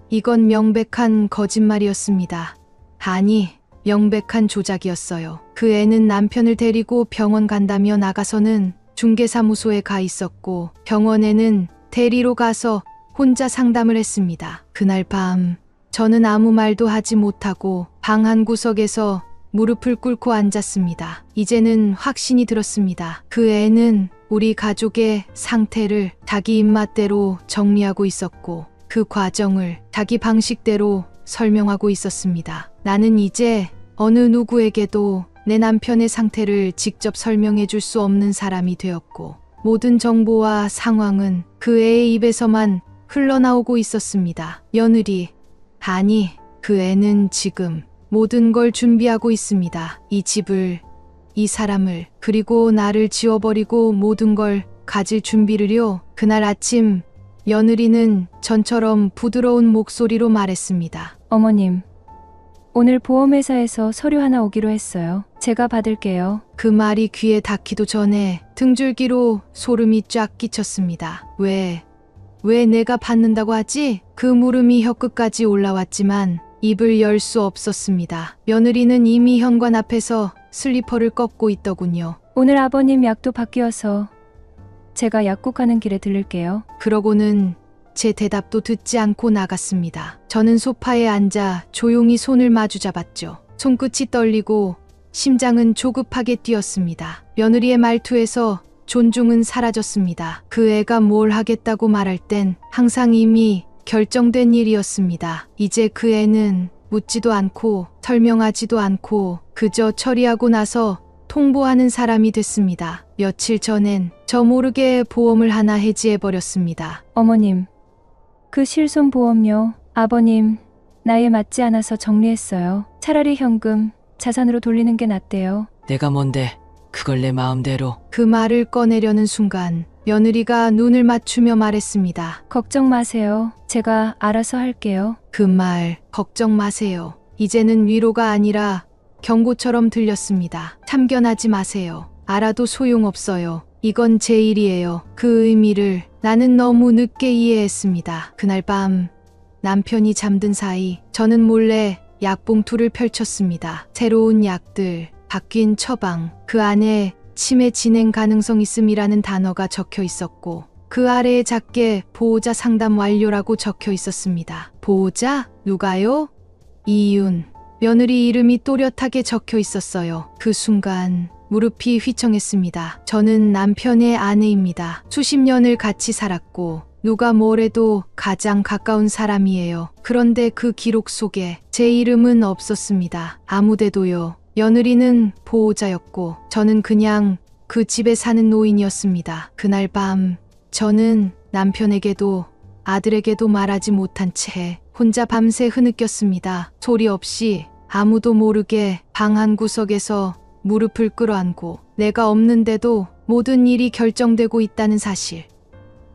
이건 명백한 거짓말이었습니다. 아니, 명백한 조작이었어요. 그 애는 남편을 데리고 병원 간다며 나가서는 중개사무소에 가 있었고 병원에는 대리로 가서 혼자 상담을 했습니다. 그날 밤 저는 아무 말도 하지 못하고 방 한 구석에서 무릎을 꿇고 앉았습니다. 이제는 확신이 들었습니다. 그 애는 우리 가족의 상태를 자기 입맛대로 정리하고 있었고 그 과정을 자기 방식대로 설명하고 있었습니다. 나는 이제 어느 누구에게도 내 남편의 상태를 직접 설명해 줄 수 없는 사람이 되었고 모든 정보와 상황은 그 애의 입에서만 흘러나오고 있었습니다. 며느리, 아니, 그 애는 지금 모든 걸 준비하고 있습니다. 이 집을, 이 사람을, 그리고 나를 지워버리고 모든 걸 가질 준비를요. 그날 아침 며느리는 전처럼 부드러운 목소리로 말했습니다. 어머님, 오늘 보험회사에서 서류 하나 오기로 했어요. 제가 받을게요. 그 말이 귀에 닿기도 전에 등줄기로 소름이 쫙 끼쳤습니다. 왜 내가 받는다고 하지? 그 물음이 혀끝까지 올라왔지만 입을 열 수 없었습니다. 며느리는 이미 현관 앞에서 슬리퍼를 꺾고 있더군요. 오늘 아버님 약도 바뀌어서 제가 약국하는 길에 들를게요. 그러고는 제 대답도 듣지 않고 나갔습니다. 저는 소파에 앉아 조용히 손을 마주 잡았죠. 손끝이 떨리고 심장은 조급하게 뛰었습니다. 며느리의 말투에서 존중은 사라졌습니다. 그 애가 뭘 하겠다고 말할 땐 항상 이미 결정된 일이었습니다. 이제 그 애는 묻지도 않고 설명하지도 않고 그저 처리하고 나서 통보하는 사람이 됐습니다. 며칠 전엔 저 모르게 보험을 하나 해지해버렸습니다. 어머님, 그 실손보험료 아버님 나이에 맞지 않아서 정리했어요. 차라리 현금, 자산으로 돌리는 게 낫대요. 내가 뭔데 그걸 내 마음대로. 그 말을 꺼내려는 순간 며느리가 눈을 맞추며 말했습니다. 걱정 마세요. 제가 알아서 할게요. 그 말 걱정 마세요. 이제는 위로가 아니라 경고처럼 들렸습니다. 참견하지 마세요. 알아도 소용없어요. 이건 제 일이에요. 그 의미를 나는 너무 늦게 이해했습니다. 그날 밤 남편이 잠든 사이 저는 몰래 약봉투를 펼쳤습니다. 새로운 약들, 바뀐 처방, 그 안에 치매 진행 가능성 있음이라는 단어가 적혀 있었고 그 아래에 작게 보호자 상담 완료라고 적혀 있었습니다. 보호자? 누가요? 이윤. 며느리 이름이 또렷하게 적혀 있었어요. 그 순간 무릎이 휘청했습니다. 저는 남편의 아내입니다. 수십 년을 같이 살았고 누가 뭐래도 가장 가까운 사람이에요. 그런데 그 기록 속에 제 이름은 없었습니다. 아무데도요. 며느리는 보호자였고 저는 그냥 그 집에 사는 노인이었습니다. 그날 밤 저는 남편에게도 아들에게도 말하지 못한 채 혼자 밤새 흐느꼈습니다. 소리 없이 아무도 모르게 방 한 구석에서 무릎을 끌어안고 내가 없는데도 모든 일이 결정되고 있다는 사실.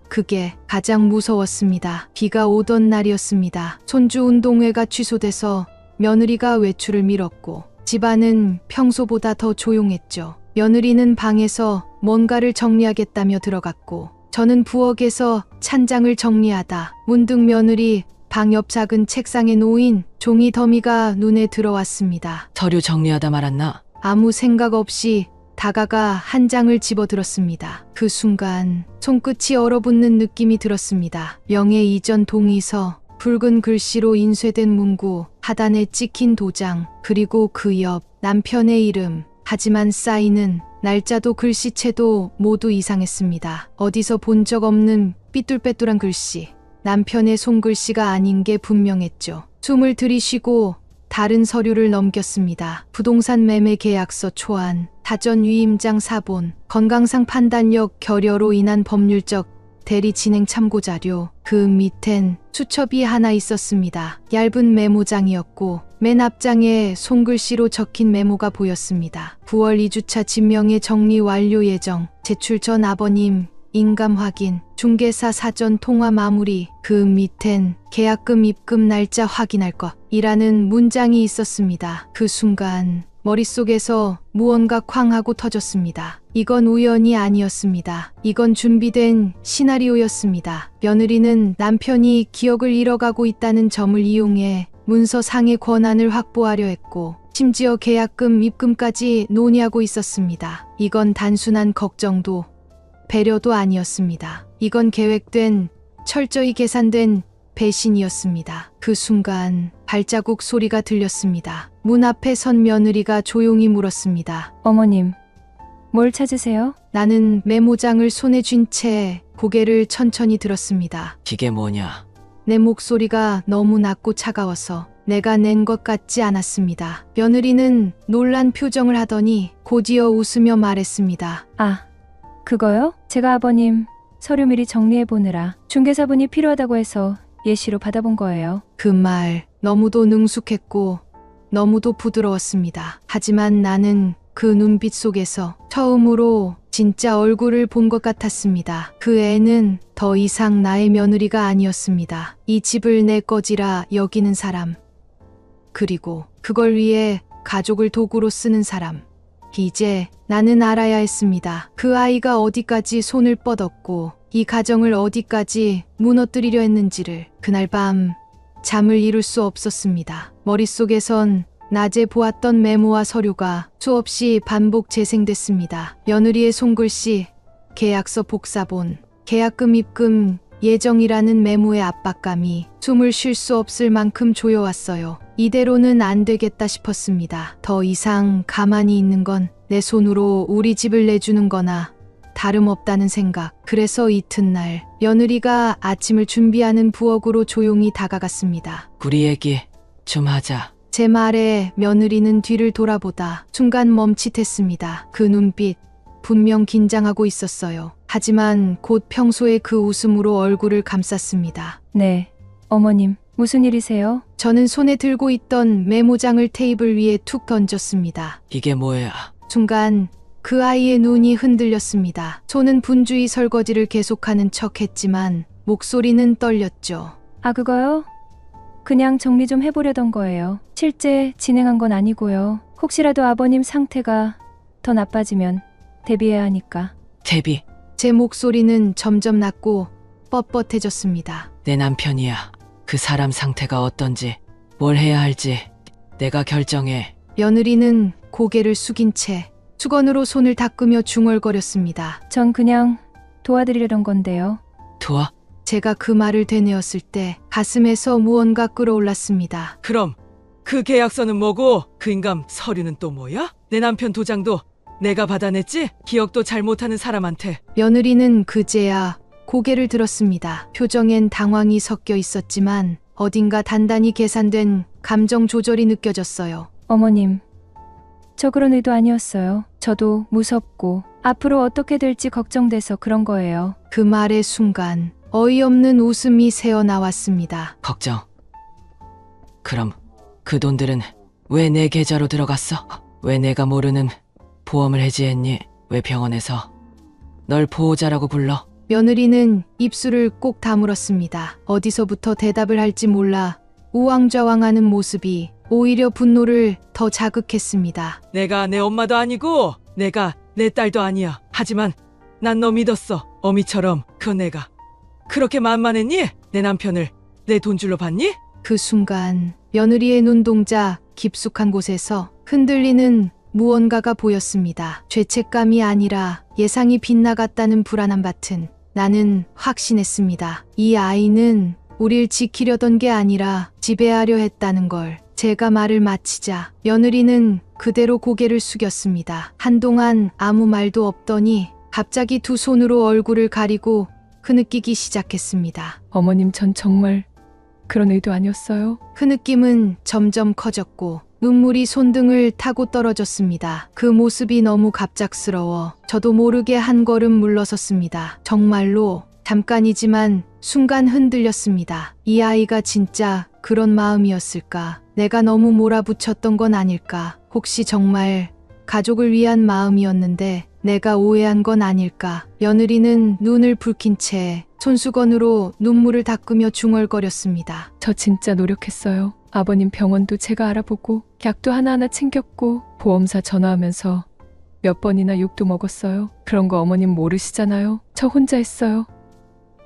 그게 가장 무서웠습니다. 비가 오던 날이었습니다. 손주 운동회가 취소돼서 며느리가 외출을 미뤘고 집안은 평소보다 더 조용했죠. 며느리는 방에서 뭔가를 정리하겠다며 들어갔고 저는 부엌에서 찬장을 정리하다 문득 며느리 방 옆 작은 책상에 놓인 종이 더미가 눈에 들어왔습니다. 서류 정리하다 말았나? 아무 생각 없이 다가가 한 장을 집어들었습니다. 그 순간 손끝이 얼어붙는 느낌이 들었습니다. 명예 이전 동의서, 붉은 글씨로 인쇄된 문구, 하단에 찍힌 도장, 그리고 그 옆 남편의 이름. 하지만 사인은 날짜도 글씨체도 모두 이상했습니다. 어디서 본 적 없는 삐뚤빼뚤한 글씨. 남편의 손글씨가 아닌 게 분명했죠. 숨을 들이쉬고 다른 서류를 넘겼습니다. 부동산 매매 계약서 초안, 사전 위임장 사본, 건강상 판단력 결여로 인한 법률적 대리 진행 참고 자료. 그 밑엔 수첩이 하나 있었습니다. 얇은 메모장이었고 맨 앞장에 손글씨로 적힌 메모가 보였습니다. 9월 2주차 진명의 정리 완료 예정. 제출 전 아버님 인감 확인, 중개사 사전 통화 마무리, 그 밑엔 계약금 입금 날짜 확인할 것이라는 문장이 있었습니다. 그 순간 머릿속에서 무언가 쾅 하고 터졌습니다. 이건 우연이 아니었습니다. 이건 준비된 시나리오였습니다. 며느리는 남편이 기억을 잃어가고 있다는 점을 이용해 문서상의 권한을 확보하려 했고, 심지어 계약금 입금까지 논의하고 있었습니다. 이건 단순한 걱정도 배려도 아니었습니다. 이건 계획된, 철저히 계산된 배신이었습니다. 그 순간 발자국 소리가 들렸습니다. 문 앞에 선 며느리가 조용히 물었습니다. 어머님, 뭘 찾으세요? 나는 메모장을 손에 쥔 채 고개를 천천히 들었습니다. 이게 뭐냐? 내 목소리가 너무 낮고 차가워서 내가 낸 것 같지 않았습니다. 며느리는 놀란 표정을 하더니 곧이어 웃으며 말했습니다. 아, 그거요? 제가 아버님 서류 미리 정리해 보느라 중개사분이 필요하다고 해서 예시로 받아본 거예요. 그 말 너무도 능숙했고 너무도 부드러웠습니다. 하지만 나는 그 눈빛 속에서 처음으로 진짜 얼굴을 본 것 같았습니다. 그 애는 더 이상 나의 며느리가 아니었습니다. 이 집을 내 거지라 여기는 사람. 그리고 그걸 위해 가족을 도구로 쓰는 사람. 이제 나는 알아야 했습니다. 그 아이가 어디까지 손을 뻗었고 이 가정을 어디까지 무너뜨리려 했는지를. 그날 밤 잠을 이룰 수 없었습니다. 머릿속에선 낮에 보았던 메모와 서류가 수없이 반복 재생됐습니다. 며느리의 손글씨, 계약서 복사본, 계약금 입금 예정이라는 메모의 압박감이 숨을 쉴 수 없을 만큼 조여왔어요. 이대로는 안 되겠다 싶었습니다. 더 이상 가만히 있는 건 내 손으로 우리 집을 내주는 거나 다름없다는 생각. 그래서 이튿날 며느리가 아침을 준비하는 부엌으로 조용히 다가갔습니다. 우리 얘기 좀 하자. 제 말에 며느리는 뒤를 돌아보다 순간 멈칫했습니다. 그 눈빛 분명 긴장하고 있었어요. 하지만 곧 평소의 그 웃음으로 얼굴을 감쌌습니다. 네, 어머님, 무슨 일이세요? 저는 손에 들고 있던 메모장을 테이블 위에 툭 던졌습니다. 이게 뭐야? 순간 그 아이의 눈이 흔들렸습니다. 손은 분주히 설거지를 계속하는 척했지만 목소리는 떨렸죠. 아, 그거요? 그냥 정리 좀 해보려던 거예요. 실제 진행한 건 아니고요. 혹시라도 아버님 상태가 더 나빠지면 대비해야 하니까. 대비. 제 목소리는 점점 낮고 뻣뻣해졌습니다. 내 남편이야. 그 사람 상태가 어떤지, 뭘 해야 할지 내가 결정해. 며느리는 고개를 숙인 채 수건으로 손을 닦으며 중얼거렸습니다. 전 그냥 도와드리려던 건데요. 도와? 제가 그 말을 되뇌었을 때 가슴에서 무언가 끌어올랐습니다. 그럼 그 계약서는 뭐고 그 인감 서류는 또 뭐야? 내 남편 도장도 내가 받아냈지? 기억도 잘 못하는 사람한테. 며느리는 그제야 고개를 들었습니다. 표정엔 당황이 섞여 있었지만 어딘가 단단히 계산된 감정 조절이 느껴졌어요. 어머님, 저 그런 의도 아니었어요. 저도 무섭고 앞으로 어떻게 될지 걱정돼서 그런 거예요. 그 말의 순간 어이없는 웃음이 새어나왔습니다. 걱정. 그럼 그 돈들은 왜 내 계좌로 들어갔어? 왜 내가 모르는 보험을 해지했니? 왜 병원에서 널 보호자라고 불러? 며느리는 입술을 꼭 다물었습니다. 어디서부터 대답을 할지 몰라 우왕좌왕하는 모습이 오히려 분노를 더 자극했습니다. 내가 내 엄마도 아니고 내가 내 딸도 아니야. 하지만 난 너 믿었어. 어미처럼. 그 내가 그렇게 만만했니? 내 남편을 내 돈줄로 봤니? 그 순간 며느리의 눈동자 깊숙한 곳에서 흔들리는 무언가가 보였습니다. 죄책감이 아니라 예상이 빗나갔다는 불안함 같은. 나는 확신했습니다. 이 아이는 우릴 지키려던 게 아니라 지배하려 했다는 걸. 제가 말을 마치자 며느리는 그대로 고개를 숙였습니다. 한동안 아무 말도 없더니 갑자기 두 손으로 얼굴을 가리고 흐느끼기 시작했습니다. 어머님, 전 정말 그런 의도 아니었어요. 흐느낌은 점점 커졌고 눈물이 손등을 타고 떨어졌습니다. 그 모습이 너무 갑작스러워 저도 모르게 한 걸음 물러섰습니다. 정말로 잠깐이지만 순간 흔들렸습니다. 이 아이가 진짜 그런 마음이었을까? 내가 너무 몰아붙였던 건 아닐까? 혹시 정말 가족을 위한 마음이었는데 내가 오해한 건 아닐까. 며느리는 눈을 붉힌 채 손수건으로 눈물을 닦으며 중얼거렸습니다. 저 진짜 노력했어요. 아버님 병원도 제가 알아보고 약도 하나하나 챙겼고 보험사 전화하면서 몇 번이나 욕도 먹었어요. 그런 거 어머님 모르시잖아요. 저 혼자 했어요.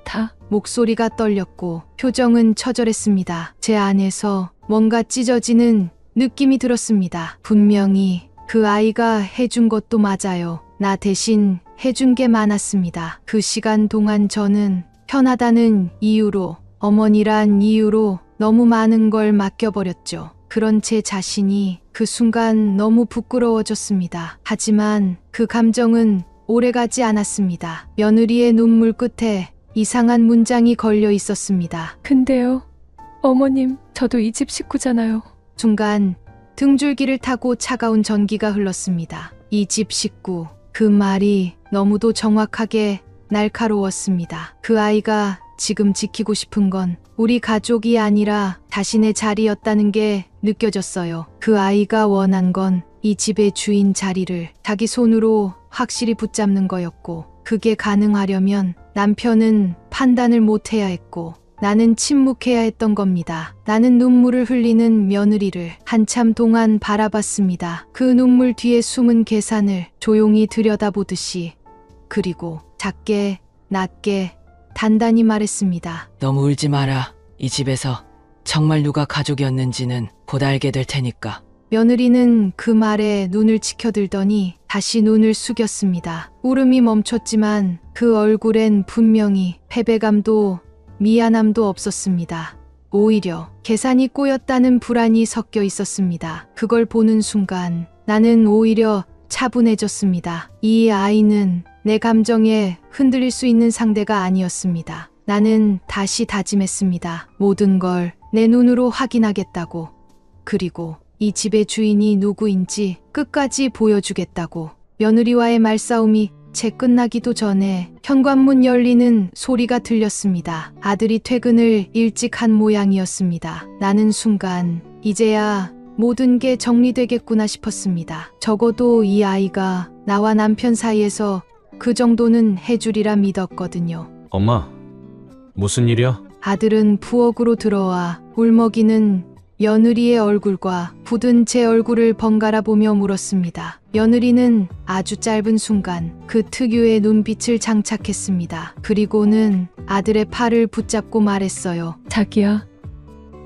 다. 목소리가 떨렸고 표정은 처절했습니다. 제 안에서 뭔가 찢어지는 느낌이 들었습니다. 분명히 그 아이가 해준 것도 맞아요. 나 대신 해준 게 많았습니다. 그 시간 동안 저는 편하다는 이유로, 어머니란 이유로 너무 많은 걸 맡겨버렸죠. 그런 제 자신이 그 순간 너무 부끄러워졌습니다. 하지만 그 감정은 오래가지 않았습니다. 며느리의 눈물 끝에 이상한 문장이 걸려 있었습니다. 근데요. 어머님, 저도 이 집 식구잖아요. 순간 등줄기를 타고 차가운 전기가 흘렀습니다. 이 집 식구. 그 말이 너무도 정확하게 날카로웠습니다. 그 아이가 지금 지키고 싶은 건 우리 가족이 아니라 자신의 자리였다는 게 느껴졌어요. 그 아이가 원한 건 이 집의 주인 자리를 자기 손으로 확실히 붙잡는 거였고, 그게 가능하려면 남편은 판단을 못해야 했고 나는 침묵해야 했던 겁니다. 나는 눈물을 흘리는 며느리를 한참 동안 바라봤습니다. 그 눈물 뒤에 숨은 계산을 조용히 들여다보듯이. 그리고 작게, 낮게, 단단히 말했습니다. 너무 울지 마라. 이 집에서 정말 누가 가족이었는지는 곧 알게 될 테니까. 며느리는 그 말에 눈을 치켜들더니 다시 눈을 숙였습니다. 울음이 멈췄지만 그 얼굴엔 분명히 패배감도 미안함도 없었습니다. 오히려 계산이 꼬였다는 불안이 섞여 있었습니다. 그걸 보는 순간 나는 오히려 차분해졌습니다. 이 아이는 내 감정에 흔들릴 수 있는 상대가 아니었습니다. 나는 다시 다짐했습니다. 모든 걸 내 눈으로 확인하겠다고. 그리고 이 집의 주인이 누구인지 끝까지 보여주겠다고. 며느리와의 말싸움이 채 끝나기도 전에 현관문 열리는 소리가 들렸습니다. 아들이 퇴근을 일찍 한 모양이었습니다. 나는 순간 이제야 모든 게 정리되겠구나 싶었습니다. 적어도 이 아이가 나와 남편 사이에서 그 정도는 해주리라 믿었거든요. 엄마, 무슨 일이야? 아들은 부엌으로 들어와 울먹이는 며느리의 얼굴과 굳은 제 얼굴을 번갈아 보며 물었습니다. 며느리는 아주 짧은 순간 그 특유의 눈빛을 장착했습니다. 그리고는 아들의 팔을 붙잡고 말했어요. 자기야,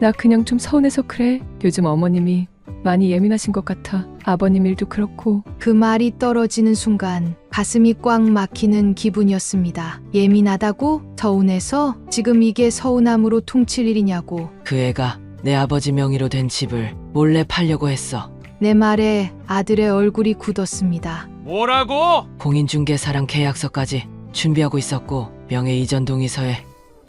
나 그냥 좀 서운해서 그래. 요즘 어머님이 많이 예민하신 것 같아. 아버님 일도 그렇고. 그 말이 떨어지는 순간 가슴이 꽉 막히는 기분이었습니다. 예민하다고? 서운해서? 지금 이게 서운함으로 퉁칠 일이냐고. 그 애가 내 아버지 명의로 된 집을 몰래 팔려고 했어. 내 말에 아들의 얼굴이 굳었습니다. 뭐라고? 공인중개사랑 계약서까지 준비하고 있었고 명예 이전 동의서에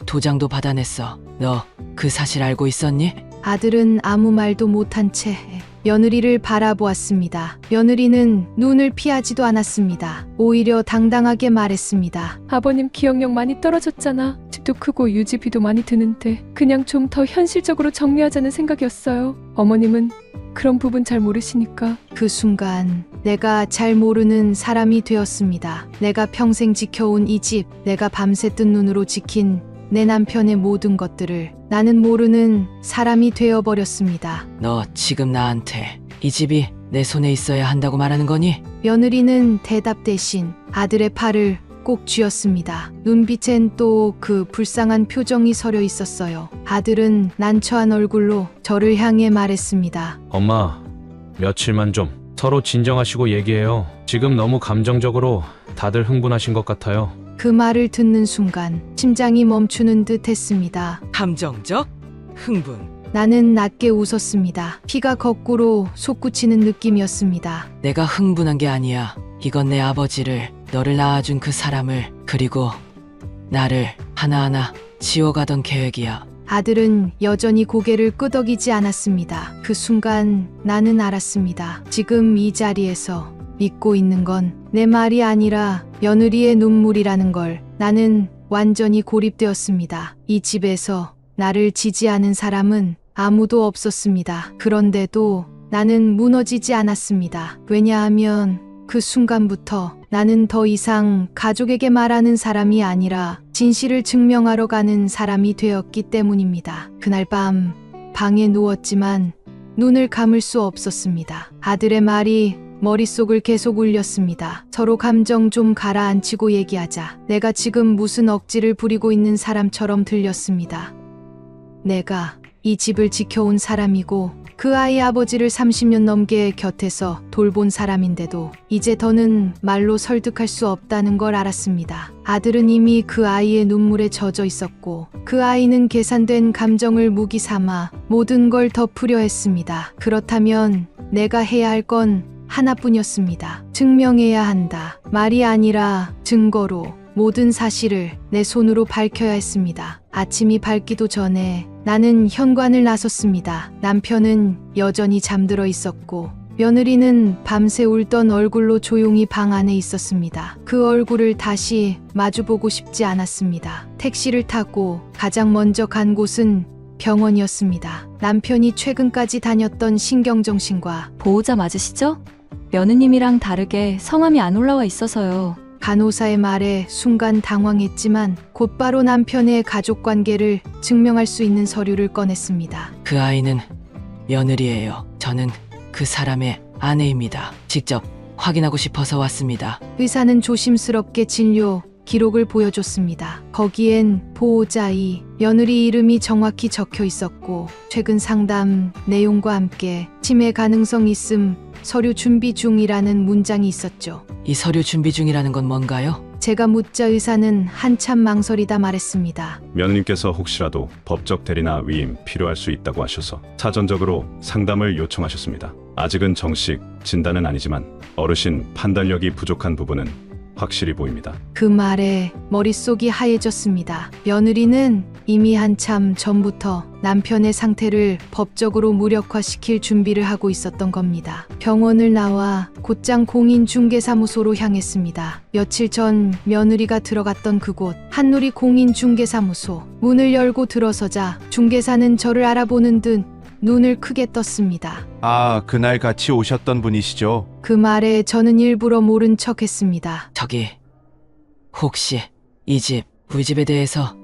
도장도 받아냈어. 너 그 사실 알고 있었니? 아들은 아무 말도 못한 채 며느리를 바라보았습니다. 며느리는 눈을 피하지도 않았습니다. 오히려 당당하게 말했습니다. 아버님 기억력 많이 떨어졌잖아. 집도 크고 유지비도 많이 드는데 그냥 좀 더 현실적으로 정리하자는 생각이었어요. 어머님은 그런 부분 잘 모르시니까. 그 순간 내가 잘 모르는 사람이 되었습니다. 내가 평생 지켜온 이 집, 내가 밤새 뜬 눈으로 지킨 내 남편의 모든 것들을 나는 모르는 사람이 되어버렸습니다. 너 지금 나한테 이 집이 내 손에 있어야 한다고 말하는 거니? 며느리는 대답 대신 아들의 팔을 꼭 쥐었습니다. 눈빛엔 또 그 불쌍한 표정이 서려 있었어요. 아들은 난처한 얼굴로 저를 향해 말했습니다. 엄마, 며칠만 좀 서로 진정하시고 얘기해요. 지금 너무 감정적으로 다들 흥분하신 것 같아요. 그 말을 듣는 순간 심장이 멈추는 듯 했습니다. 감정적? 흥분. 나는 낮게 웃었습니다. 피가 거꾸로 솟구치는 느낌이었습니다. 내가 흥분한 게 아니야. 이건 내 아버지를, 너를 낳아준 그 사람을, 그리고 나를 하나하나 지워가던 계획이야. 아들은 여전히 고개를 끄덕이지 않았습니다. 그 순간 나는 알았습니다. 지금 이 자리에서 믿고 있는 건 내 말이 아니라 며느리의 눈물이라는 걸. 나는 완전히 고립되었습니다. 이 집에서 나를 지지하는 사람은 아무도 없었습니다. 그런데도 나는 무너지지 않았습니다. 왜냐하면 그 순간부터 나는 더 이상 가족에게 말하는 사람이 아니라 진실을 증명하러 가는 사람이 되었기 때문입니다. 그날 밤 방에 누웠지만 눈을 감을 수 없었습니다. 아들의 말이 머릿속을 계속 울렸습니다. 서로 감정 좀 가라앉히고 얘기하자. 내가 지금 무슨 억지를 부리고 있는 사람처럼 들렸습니다. 내가 이 집을 지켜온 사람이고 그 아이 아버지를 30년 넘게 곁에서 돌본 사람인데도 이제 더는 말로 설득할 수 없다는 걸 알았습니다. 아들은 이미 그 아이의 눈물에 젖어 있었고 그 아이는 계산된 감정을 무기 삼아 모든 걸 덮으려 했습니다. 그렇다면 내가 해야 할 건 하나뿐이었습니다. 증명해야 한다. 말이 아니라 증거로 모든 사실을 내 손으로 밝혀야 했습니다. 아침이 밝기도 전에 나는 현관을 나섰습니다. 남편은 여전히 잠들어 있었고 며느리는 밤새 울던 얼굴로 조용히 방 안에 있었습니다. 그 얼굴을 다시 마주보고 싶지 않았습니다. 택시를 타고 가장 먼저 간 곳은 병원이었습니다. 남편이 최근까지 다녔던 신경정신과 보호자 맞으시죠? 며느님이랑 다르게 성함이 안 올라와 있어서요. 간호사의 말에 순간 당황했지만 곧바로 남편의 가족관계를 증명할 수 있는 서류를 꺼냈습니다. 그 아이는 며느리예요. 저는 그 사람의 아내입니다. 직접 확인하고 싶어서 왔습니다. 의사는 조심스럽게 진료 기록을 보여줬습니다. 거기엔 보호자이 며느리 이름이 정확히 적혀 있었고 최근 상담 내용과 함께 치매 가능성 있음 서류 준비 중이라는 문장이 있었죠. 이 서류 준비 중이라는 건 뭔가요? 제가 묻자 의사는 한참 망설이다 말했습니다. 며느님께서 혹시라도 법적 대리나 위임 필요할 수 있다고 하셔서 사전적으로 상담을 요청하셨습니다. 아직은 정식 진단은 아니지만 어르신 판단력이 부족한 부분은 확실히 보입니다. 그 말에 머릿속이 하얘졌습니다. 며느리는 이미 한참 전부터 남편의 상태를 법적으로 무력화시킬 준비를 하고 있었던 겁니다. 병원을 나와 곧장 공인중개사무소로 향했습니다. 며칠 전 며느리가 들어갔던 그곳 한누리 공인중개사무소. 문을 열고 들어서자 중개사는 저를 알아보는 듯 눈을 크게 떴습니다. 아, 그날 같이 오셨던 분이시죠? 그 말에 저는 일부러 모른 척했습니다. 저기 혹시 우리 집에 대해서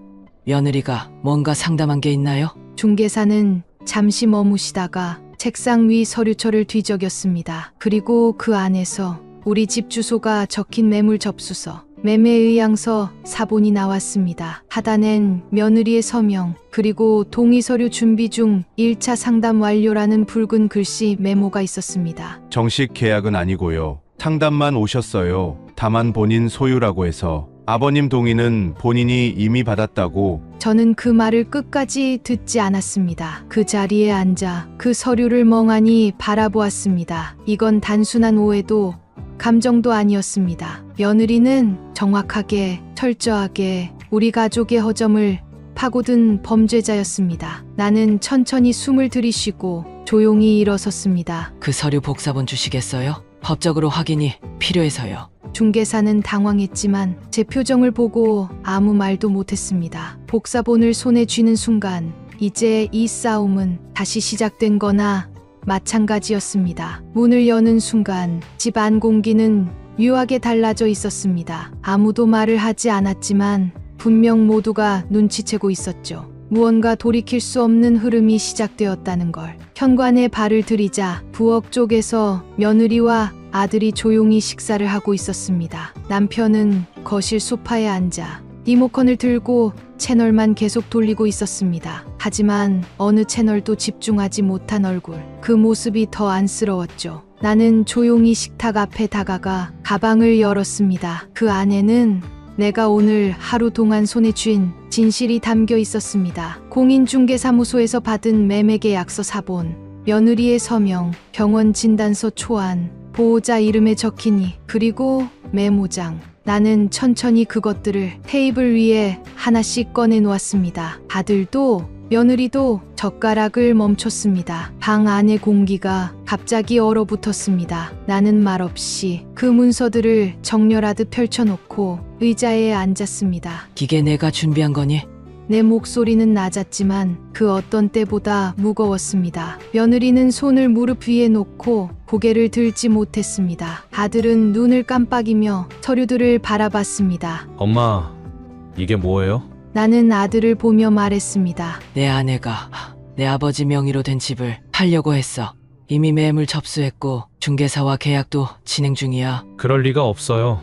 며느리가 뭔가 상담한 게 있나요? 중개사는 잠시 머무시다가 책상 위 서류처를 뒤적였습니다. 그리고 그 안에서 우리 집 주소가 적힌 매물 접수서, 매매 의향서, 사본이 나왔습니다. 하단엔 며느리의 서명, 그리고 동의 서류 준비 중 1차 상담 완료라는 붉은 글씨 메모가 있었습니다. 정식 계약은 아니고요. 상담만 오셨어요. 다만 본인 소유라고 해서 아버님 동의는 본인이 이미 받았다고. 저는 그 말을 끝까지 듣지 않았습니다. 그 자리에 앉아 그 서류를 멍하니 바라보았습니다. 이건 단순한 오해도 감정도 아니었습니다. 며느리는 정확하게, 철저하게 우리 가족의 허점을 파고든 범죄자였습니다. 나는 천천히 숨을 들이쉬고 조용히 일어섰습니다. 그 서류 복사본 주시겠어요? 법적으로 확인이 필요해서요. 중개사는 당황했지만 제 표정을 보고 아무 말도 못했습니다. 복사본을 손에 쥐는 순간 이제 이 싸움은 다시 시작된 거나 마찬가지였습니다. 문을 여는 순간 집 안 공기는 묘하게 달라져 있었습니다. 아무도 말을 하지 않았지만 분명 모두가 눈치채고 있었죠. 무언가 돌이킬 수 없는 흐름이 시작되었다는 걸. 현관에 발을 들이자 부엌 쪽에서 며느리와 아들이 조용히 식사를 하고 있었습니다. 남편은 거실 소파에 앉아 리모컨을 들고 채널만 계속 돌리고 있었습니다. 하지만 어느 채널도 집중하지 못한 얼굴. 그 모습이 더 안쓰러웠죠. 나는 조용히 식탁 앞에 다가가 가방을 열었습니다. 그 안에는 내가 오늘 하루 동안 손에 쥔 진실이 담겨 있었습니다. 공인중개사무소에서 받은 매매계약서 사본, 며느리의 서명, 병원 진단서 초안, 보호자 이름에 적히니, 그리고 메모장. 나는 천천히 그것들을 테이블 위에 하나씩 꺼내 놓았습니다. 아들도 며느리도 젓가락을 멈췄습니다. 방 안의 공기가 갑자기 얼어붙었습니다. 나는 말없이 그 문서들을 정렬하듯 펼쳐놓고 의자에 앉았습니다. 이게 내가 준비한 거니? 내 목소리는 낮았지만 그 어떤 때보다 무거웠습니다. 며느리는 손을 무릎 위에 놓고 고개를 들지 못했습니다. 아들은 눈을 깜빡이며 서류들을 바라봤습니다. 엄마, 이게 뭐예요? 나는 아들을 보며 말했습니다. 내 아내가 내 아버지 명의로 된 집을 팔려고 했어. 이미 매물 접수했고 중개사와 계약도 진행 중이야. 그럴 리가 없어요.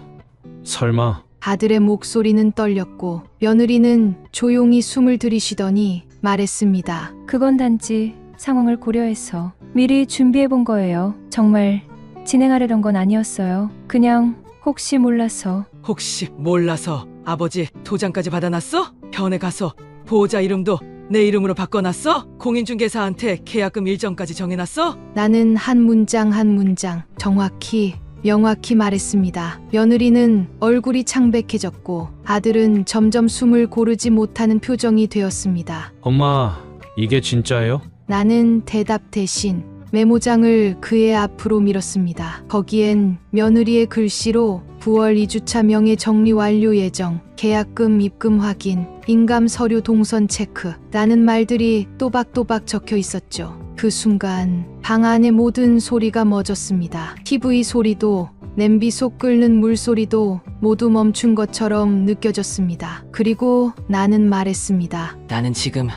설마. 아들의 목소리는 떨렸고 며느리는 조용히 숨을 들이쉬더니 말했습니다. 그건 단지 상황을 고려해서 미리 준비해 본 거예요. 정말 진행하려던 건 아니었어요. 그냥 혹시 몰라서. 혹시 몰라서 아버지 도장까지 받아놨어? 변에 가서 보호자 이름도 내 이름으로 바꿔놨어? 공인중개사한테 계약금 일정까지 정해놨어? 나는 한 문장 한 문장 정확히 명확히 말했습니다. 며느리는 얼굴이 창백해졌고 아들은 점점 숨을 고르지 못하는 표정이 되었습니다. 엄마, 이게 진짜예요? 나는 대답 대신 메모장을 그의 앞으로 밀었습니다. 거기엔 며느리의 글씨로 9월 2주차 명예 정리 완료 예정, 계약금 입금 확인, 인감 서류 동선 체크 라는 말들이 또박또박 적혀 있었죠. 그 순간 방 안의 모든 소리가 멎었습니다. TV 소리도 냄비 속 끓는 물소리도 모두 멈춘 것처럼 느껴졌습니다. 그리고 나는 말했습니다. 나는 지금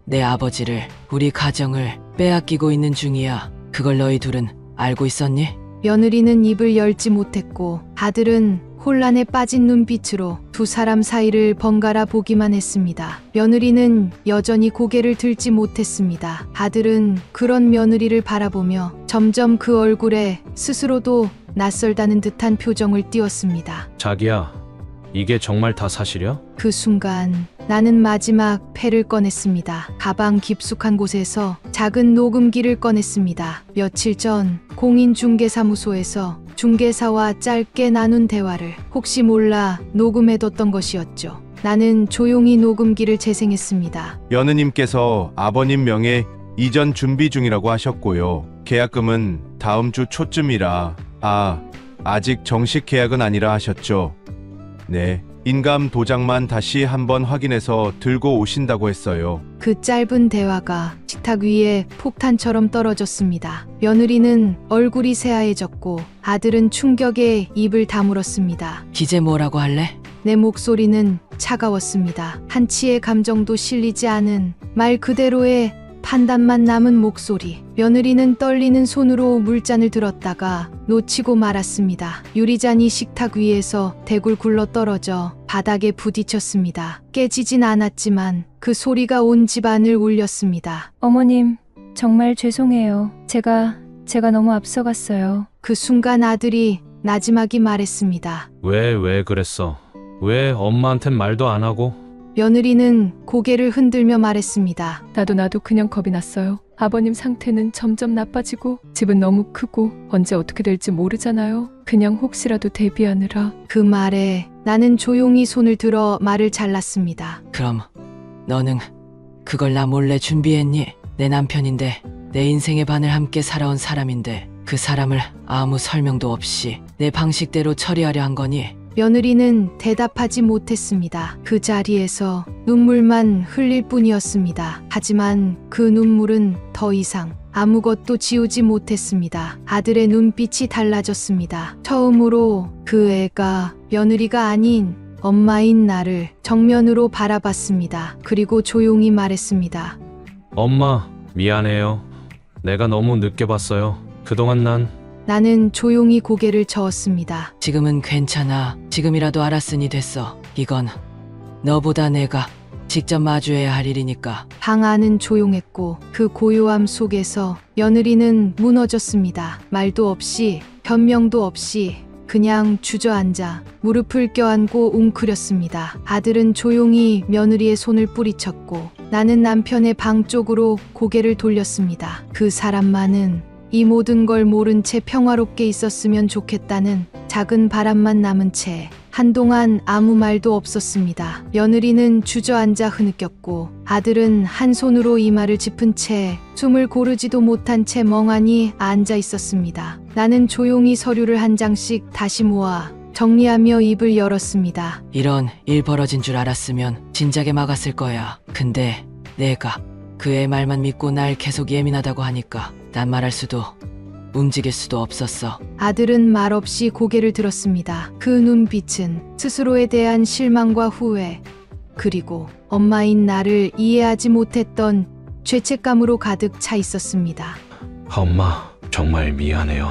내 아버지를, 우리 가정을 빼앗기고 있는 중이야. 그걸 너희 둘은 알고 있었니? 며느리는 입을 열지 못했고 아들은 혼란에 빠진 눈빛으로 두 사람 사이를 번갈아 보기만 했습니다. 며느리는 여전히 고개를 들지 못했습니다. 아들은 그런 며느리를 바라보며 점점 그 얼굴에 스스로도 낯설다는 듯한 표정을 띄웠습니다. 자기야, 이게 정말 다 사실이야? 그 순간 나는 마지막 패를 꺼냈습니다. 가방 깊숙한 곳에서 작은 녹음기를 꺼냈습니다. 며칠 전 공인중개사무소에서 중개사와 짧게 나눈 대화를 혹시 몰라 녹음해뒀던 것이었죠. 나는 조용히 녹음기를 재생했습니다. 며느님께서 아버님 명의 이전 준비 중이라고 하셨고요. 계약금은 다음 주 초쯤이라. 아직 정식 계약은 아니라 하셨죠. 네, 인감 도장만 다시 한번 확인해서 들고 오신다고 했어요. 그 짧은 대화가 식탁 위에 폭탄처럼 떨어졌습니다. 며느리는 얼굴이 새하얘졌고 아들은 충격에 입을 다물었습니다. 이제 뭐라고 할래? 내 목소리는 차가웠습니다. 한치의 감정도 실리지 않은 말 그대로의 판단만 남은 목소리. 며느리는 떨리는 손으로 물잔을 들었다가 놓치고 말았습니다. 유리잔이 식탁 위에서 대굴 굴러 떨어져 바닥에 부딪혔습니다. 깨지진 않았지만 그 소리가 온 집안을 울렸습니다. 어머님, 정말 죄송해요. 제가 너무 앞서갔어요. 그 순간 아들이 나지막이 말했습니다. 왜 그랬어? 왜 엄마한텐 말도 안 하고? 며느리는 고개를 흔들며 말했습니다. 나도 그냥 겁이 났어요. 아버님 상태는 점점 나빠지고 집은 너무 크고 언제 어떻게 될지 모르잖아요. 그냥 혹시라도 대비하느라. 그 말에 나는 조용히 손을 들어 말을 잘랐습니다. 그럼 너는 그걸 나 몰래 준비했니? 내 남편인데 내 인생의 반을 함께 살아온 사람인데 그 사람을 아무 설명도 없이 내 방식대로 처리하려 한 거니? 며느리는 대답하지 못했습니다. 그 자리에서 눈물만 흘릴 뿐이었습니다. 하지만 그 눈물은 더 이상 아무것도 지우지 못했습니다. 아들의 눈빛이 달라졌습니다. 처음으로 그 애가 며느리가 아닌 엄마인 나를 정면으로 바라봤습니다. 그리고 조용히 말했습니다. 엄마, 미안해요. 내가 너무 늦게 봤어요. 그동안 나는 조용히 고개를 저었습니다. 지금은 괜찮아. 지금이라도 알았으니 됐어. 이건 너보다 내가 직접 마주해야 할 일이니까. 방 안은 조용했고 그 고요함 속에서 며느리는 무너졌습니다. 말도 없이 변명도 없이 그냥 주저앉아 무릎을 껴안고 웅크렸습니다. 아들은 조용히 며느리의 손을 뿌리쳤고 나는 남편의 방 쪽으로 고개를 돌렸습니다. 그 사람만은 이 모든 걸 모른 채 평화롭게 있었으면 좋겠다는 작은 바람만 남은 채 한동안 아무 말도 없었습니다. 며느리는 주저앉아 흐느꼈고 아들은 한 손으로 이마를 짚은 채 숨을 고르지도 못한 채 멍하니 앉아 있었습니다. 나는 조용히 서류를 한 장씩 다시 모아 정리하며 입을 열었습니다. 이런 일 벌어진 줄 알았으면 진작에 막았을 거야. 근데 내가 그 애 말만 믿고 날 계속 예민하다고 하니까 난 말할 수도 움직일 수도 없었어. 아들은 말없이 고개를 들었습니다. 그 눈빛은 스스로에 대한 실망과 후회, 그리고 엄마인 나를 이해하지 못했던 죄책감으로 가득 차 있었습니다. 엄마, 정말 미안해요.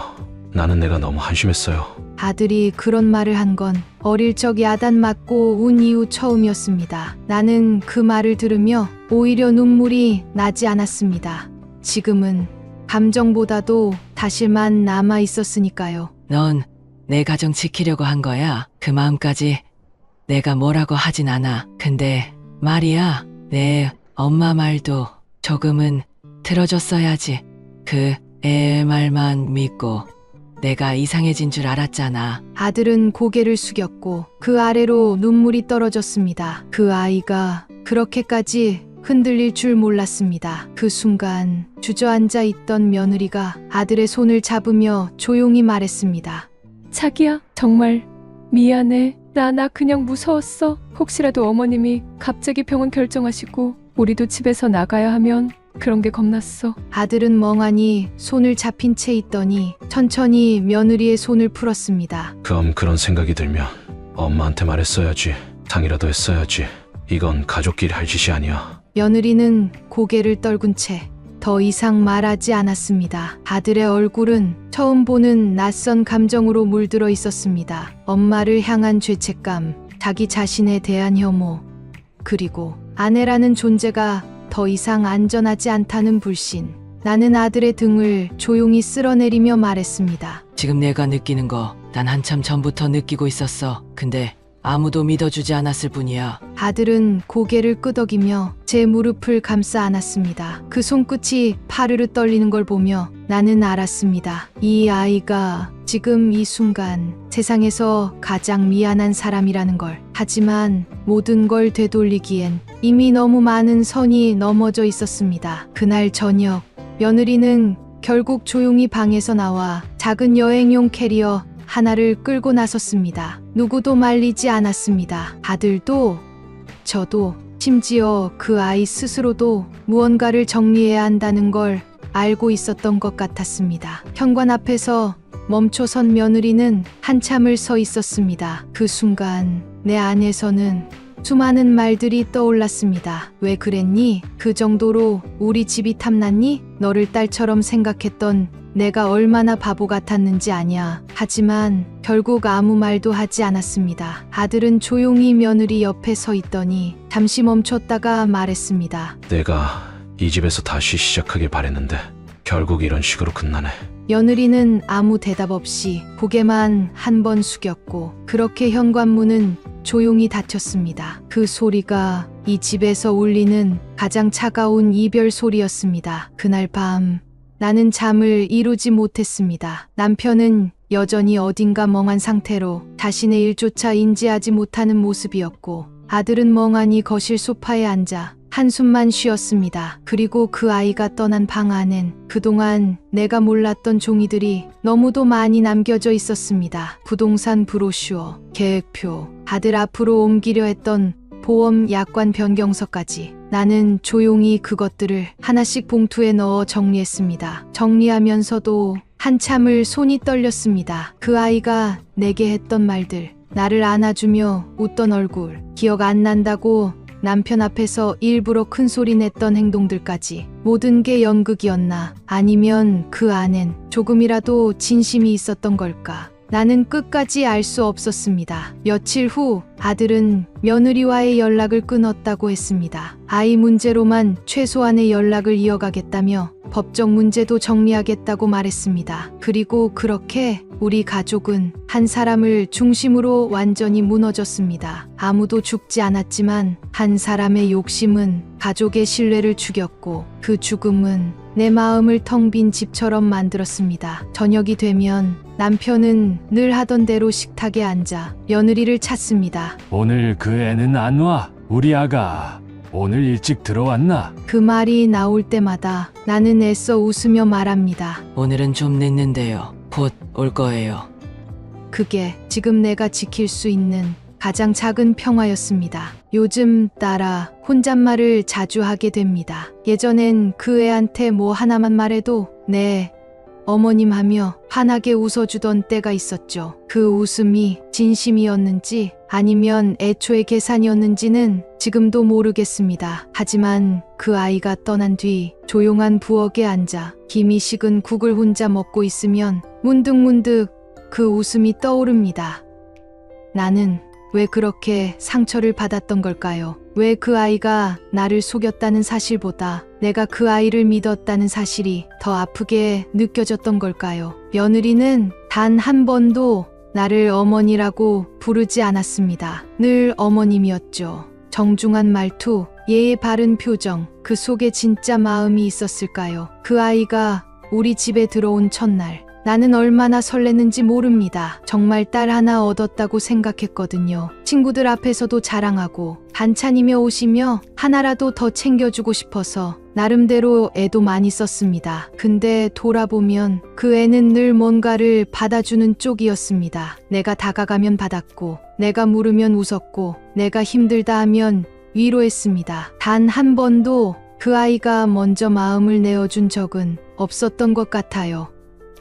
나는 내가 너무 한심했어요. 아들이 그런 말을 한 건 어릴 적 야단 맞고 운 이후 처음이었습니다. 나는 그 말을 들으며 오히려 눈물이 나지 않았습니다. 지금은 감정보다도 다시만 남아 있었으니까요. 넌 내 가정 지키려고 한 거야. 그 마음까지 내가 뭐라고 하진 않아. 근데 말이야, 내 엄마 말도 조금은 들어줬어야지. 그 애 말만 믿고 내가 이상해진 줄 알았잖아. 아들은 고개를 숙였고 그 아래로 눈물이 떨어졌습니다. 그 아이가 그렇게까지 흔들릴 줄 몰랐습니다. 그 순간 주저앉아 있던 며느리가 아들의 손을 잡으며 조용히 말했습니다. 자기야, 정말 미안해. 나 그냥 무서웠어. 혹시라도 어머님이 갑자기 병원 결정하시고 우리도 집에서 나가야 하면 그런 게 겁났어. 아들은 멍하니 손을 잡힌 채 있더니 천천히 며느리의 손을 풀었습니다. 그럼 그런 생각이 들면 엄마한테 말했어야지. 상이라도 했어야지. 이건 가족끼리 할 짓이 아니야. 며느리는 고개를 떨군 채 더 이상 말하지 않았습니다. 아들의 얼굴은 처음 보는 낯선 감정으로 물들어 있었습니다. 엄마를 향한 죄책감, 자기 자신에 대한 혐오, 그리고 아내라는 존재가 더 이상 안전하지 않다는 불신. 나는 아들의 등을 조용히 쓸어내리며 말했습니다. 지금 내가 느끼는 거 난 한참 전부터 느끼고 있었어. 근데 아무도 믿어주지 않았을 뿐이야. 아들은 고개를 끄덕이며 제 무릎을 감싸 안았습니다. 그 손끝이 파르르 떨리는 걸 보며 나는 알았습니다. 이 아이가 지금 이 순간 세상에서 가장 미안한 사람이라는 걸. 하지만 모든 걸 되돌리기엔 이미 너무 많은 선이 넘어져 있었습니다. 그날 저녁 며느리는 결국 조용히 방에서 나와 작은 여행용 캐리어 하나를 끌고 나섰습니다. 누구도 말리지 않았습니다. 아들도, 저도, 심지어 그 아이 스스로도 무언가를 정리해야 한다는 걸 알고 있었던 것 같았습니다. 현관 앞에서 멈춰선 며느리는 한참을 서 있었습니다. 그 순간 내 안에서는 수많은 말들이 떠올랐습니다. 왜 그랬니? 그 정도로 우리 집이 탐났니? 너를 딸처럼 생각했던 내가 얼마나 바보 같았는지 아냐. 하지만 결국 아무 말도 하지 않았습니다. 아들은 조용히 며느리 옆에 서 있더니 잠시 멈췄다가 말했습니다. 내가 이 집에서 다시 시작하길 바랬는데 결국 이런 식으로 끝나네. 며느리는 아무 대답 없이 고개만 한 번 숙였고 그렇게 현관문은 조용히 닫혔습니다. 그 소리가 이 집에서 울리는 가장 차가운 이별 소리였습니다. 그날 밤 나는 잠을 이루지 못했습니다. 남편은 여전히 어딘가 멍한 상태로 자신의 일조차 인지하지 못하는 모습이었고 아들은 멍하니 거실 소파에 앉아 한숨만 쉬었습니다. 그리고 그 아이가 떠난 방 안엔 그동안 내가 몰랐던 종이들이 너무도 많이 남겨져 있었습니다. 부동산 브로슈어, 계획표, 아들 앞으로 옮기려 했던 보험 약관 변경서까지. 나는 조용히 그것들을 하나씩 봉투에 넣어 정리했습니다. 정리하면서도 한참을 손이 떨렸습니다. 그 아이가 내게 했던 말들, 나를 안아주며 웃던 얼굴, 기억 안 난다고 남편 앞에서 일부러 큰 소리 냈던 행동들까지. 모든 게 연극이었나? 아니면 그 안엔 조금이라도 진심이 있었던 걸까? 나는 끝까지 알 수 없었습니다. 며칠 후 아들은 며느리와의 연락을 끊었다고 했습니다. 아이 문제로만 최소한의 연락을 이어가겠다며 법적 문제도 정리하겠다고 말했습니다. 그리고 그렇게 우리 가족은 한 사람을 중심으로 완전히 무너졌습니다. 아무도 죽지 않았지만 한 사람의 욕심은 가족의 신뢰를 죽였고 그 죽음은 내 마음을 텅 빈 집처럼 만들었습니다. 저녁이 되면 남편은 늘 하던 대로 식탁에 앉아 며느리를 찾습니다. 오늘 그 애는 안 와? 우리 아가 오늘 일찍 들어왔나? 그 말이 나올 때마다 나는 애써 웃으며 말합니다. 오늘은 좀 늦는데요. 곧 올 거예요. 그게 지금 내가 지킬 수 있는 가장 작은 평화였습니다. 요즘 따라 혼잣말을 자주 하게 됩니다. 예전엔 그 애한테 뭐 하나만 말해도 네, 어머님 하며 환하게 웃어주던 때가 있었죠. 그 웃음이 진심이었는지 아니면 애초의 계산이었는지는 지금도 모르겠습니다. 하지만 그 아이가 떠난 뒤 조용한 부엌에 앉아 김이 식은 국을 혼자 먹고 있으면 문득문득 그 웃음이 떠오릅니다. 나는 왜 그렇게 상처를 받았던 걸까요? 왜 그 아이가 나를 속였다는 사실보다 내가 그 아이를 믿었다는 사실이 더 아프게 느껴졌던 걸까요? 며느리는 단 한 번도 나를 어머니라고 부르지 않았습니다. 늘 어머님이었죠. 정중한 말투, 예의 바른 표정, 그 속에 진짜 마음이 있었을까요? 그 아이가 우리 집에 들어온 첫날, 나는 얼마나 설렜는지 모릅니다. 정말 딸 하나 얻었다고 생각했거든요. 친구들 앞에서도 자랑하고 반찬이며 옷이며 하나라도 더 챙겨주고 싶어서 나름대로 애도 많이 썼습니다. 근데 돌아보면 그 애는 늘 뭔가를 받아주는 쪽이었습니다. 내가 다가가면 받았고, 내가 물으면 웃었고, 내가 힘들다 하면 위로했습니다. 단 한 번도 그 아이가 먼저 마음을 내어준 적은 없었던 것 같아요.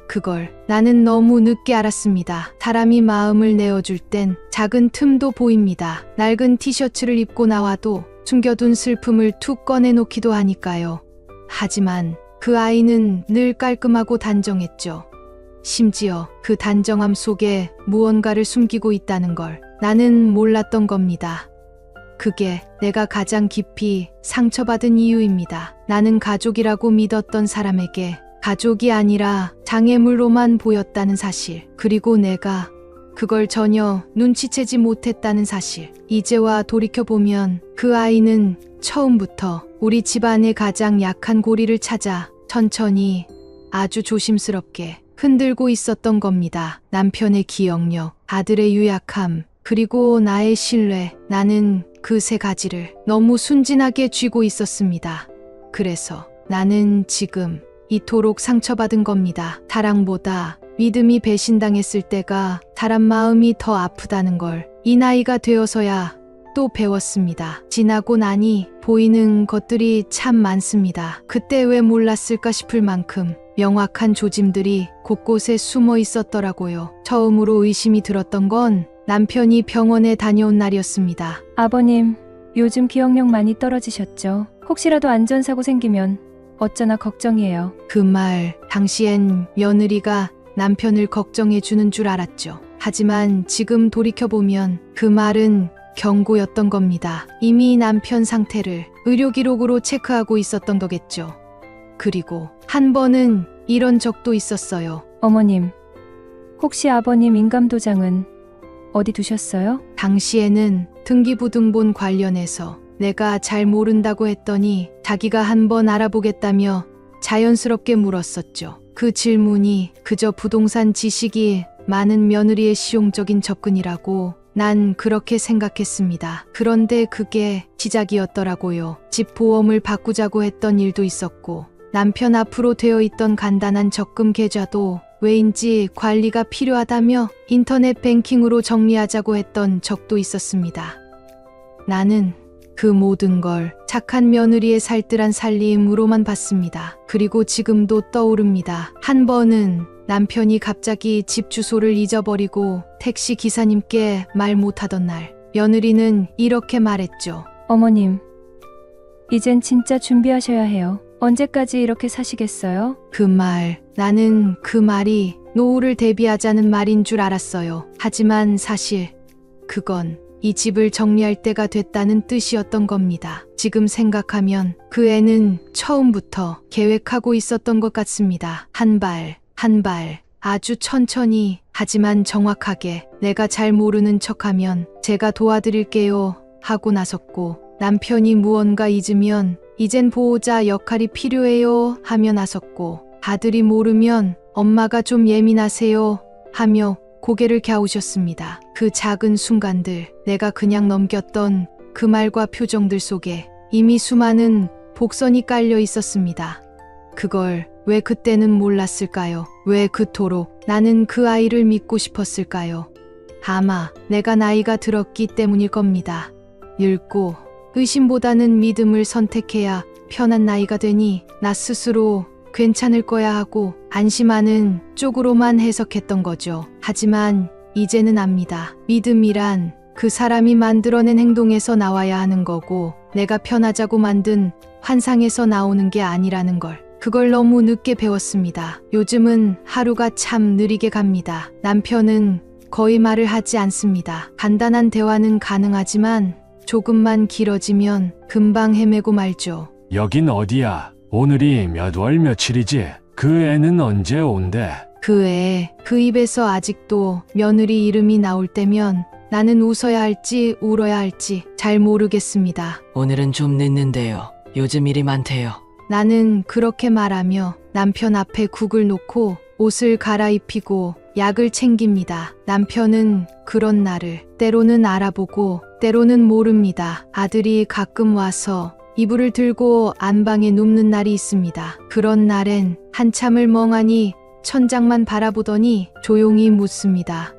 그걸 나는 너무 늦게 알았습니다. 사람이 마음을 내어줄 땐 작은 틈도 보입니다. 낡은 티셔츠를 입고 나와도 숨겨둔 슬픔을 툭 꺼내놓기도 하니까요. 하지만 그 아이는 늘 깔끔하고 단정했죠. 심지어 그 단정함 속에 무언가를 숨기고 있다는 걸 나는 몰랐던 겁니다. 그게 내가 가장 깊이 상처받은 이유입니다. 나는 가족이라고 믿었던 사람에게 가족이 아니라 장애물로만 보였다는 사실, 그리고 내가 그걸 전혀 눈치채지 못했다는 사실. 이제와 돌이켜보면 그 아이는 처음부터 우리 집안의 가장 약한 고리를 찾아 천천히 아주 조심스럽게 흔들고 있었던 겁니다. 남편의 기억력, 아들의 유약함, 그리고 나의 신뢰. 나는 그 세 가지를 너무 순진하게 쥐고 있었습니다. 그래서 나는 지금 이토록 상처받은 겁니다. 사랑보다 믿음이 배신당했을 때가 사람 마음이 더 아프다는 걸 이 나이가 되어서야 또 배웠습니다. 지나고 나니 보이는 것들이 참 많습니다. 그때 왜 몰랐을까 싶을 만큼 명확한 조짐들이 곳곳에 숨어 있었더라고요. 처음으로 의심이 들었던 건 남편이 병원에 다녀온 날이었습니다. 아버님, 요즘 기억력 많이 떨어지셨죠? 혹시라도 안전사고 생기면 어쩌나 걱정이에요. 그 말 당시엔 며느리가 남편을 걱정해 주는 줄 알았죠. 하지만 지금 돌이켜보면 그 말은 경고였던 겁니다. 이미 남편 상태를 의료기록으로 체크하고 있었던 거겠죠. 그리고 한 번은 이런 적도 있었어요. 어머님, 혹시 아버님 인감도장은 어디 두셨어요? 당시에는 등기부등본 관련해서 내가 잘 모른다고 했더니 자기가 한번 알아보겠다며 자연스럽게 물었었죠. 그 질문이 그저 부동산 지식이 많은 며느리의 실용적인 접근이라고 난 그렇게 생각했습니다. 그런데 그게 시작이었더라고요. 집 보험을 바꾸자고 했던 일도 있었고 남편 앞으로 되어 있던 간단한 적금 계좌도 왜인지 관리가 필요하다며 인터넷 뱅킹으로 정리하자고 했던 적도 있었습니다. 나는 그 모든 걸 착한 며느리의 살뜰한 살림으로만 봤습니다. 그리고 지금도 떠오릅니다. 한 번은 남편이 갑자기 집 주소를 잊어버리고 택시 기사님께 말 못하던 날, 며느리는 이렇게 말했죠. 어머님, 이젠 진짜 준비하셔야 해요. 언제까지 이렇게 사시겠어요? 그 말, 나는 그 말이 노후를 대비하자는 말인 줄 알았어요. 하지만 사실 그건 이 집을 정리할 때가 됐다는 뜻이었던 겁니다. 지금 생각하면 그 애는 처음부터 계획하고 있었던 것 같습니다. 한 발, 한 발, 아주 천천히, 하지만 정확하게 내가 잘 모르는 척하면 제가 도와드릴게요 하고 나섰고, 남편이 무언가 잊으면 이젠 보호자 역할이 필요해요 하며 나섰고, 아들이 모르면 엄마가 좀 예민하세요 하며 고개를 갸우셨습니다. 그 작은 순간들, 내가 그냥 넘겼던 그 말과 표정들 속에 이미 수많은 복선이 깔려 있었습니다. 그걸 왜 그때는 몰랐을까요? 왜 그토록 나는 그 아이를 믿고 싶었을까요? 아마 내가 나이가 들었기 때문일 겁니다. 늙고 의심보다는 믿음을 선택해야 편한 나이가 되니 나 스스로 괜찮을 거야 하고 안심하는 쪽으로만 해석했던 거죠. 하지만 이제는 압니다. 믿음이란 그 사람이 만들어낸 행동에서 나와야 하는 거고 내가 편하자고 만든 환상에서 나오는 게 아니라는 걸. 그걸 너무 늦게 배웠습니다. 요즘은 하루가 참 느리게 갑니다. 남편은 거의 말을 하지 않습니다. 간단한 대화는 가능하지만 조금만 길어지면 금방 헤매고 말죠. 여긴 어디야? 오늘이 몇 월 며칠이지? 그 애는 언제 온대? 그 애, 그 입에서 아직도 며느리 이름이 나올 때면 나는 웃어야 할지 울어야 할지 잘 모르겠습니다. 오늘은 좀 늦는데요. 요즘 일이 많대요. 나는 그렇게 말하며 남편 앞에 국을 놓고 옷을 갈아입히고 약을 챙깁니다. 남편은 그런 나를 때로는 알아보고 때로는 모릅니다. 아들이 가끔 와서 이불을 들고 안방에 눕는 날이 있습니다. 그런 날엔 한참을 멍하니 천장만 바라보더니 조용히 묻습니다.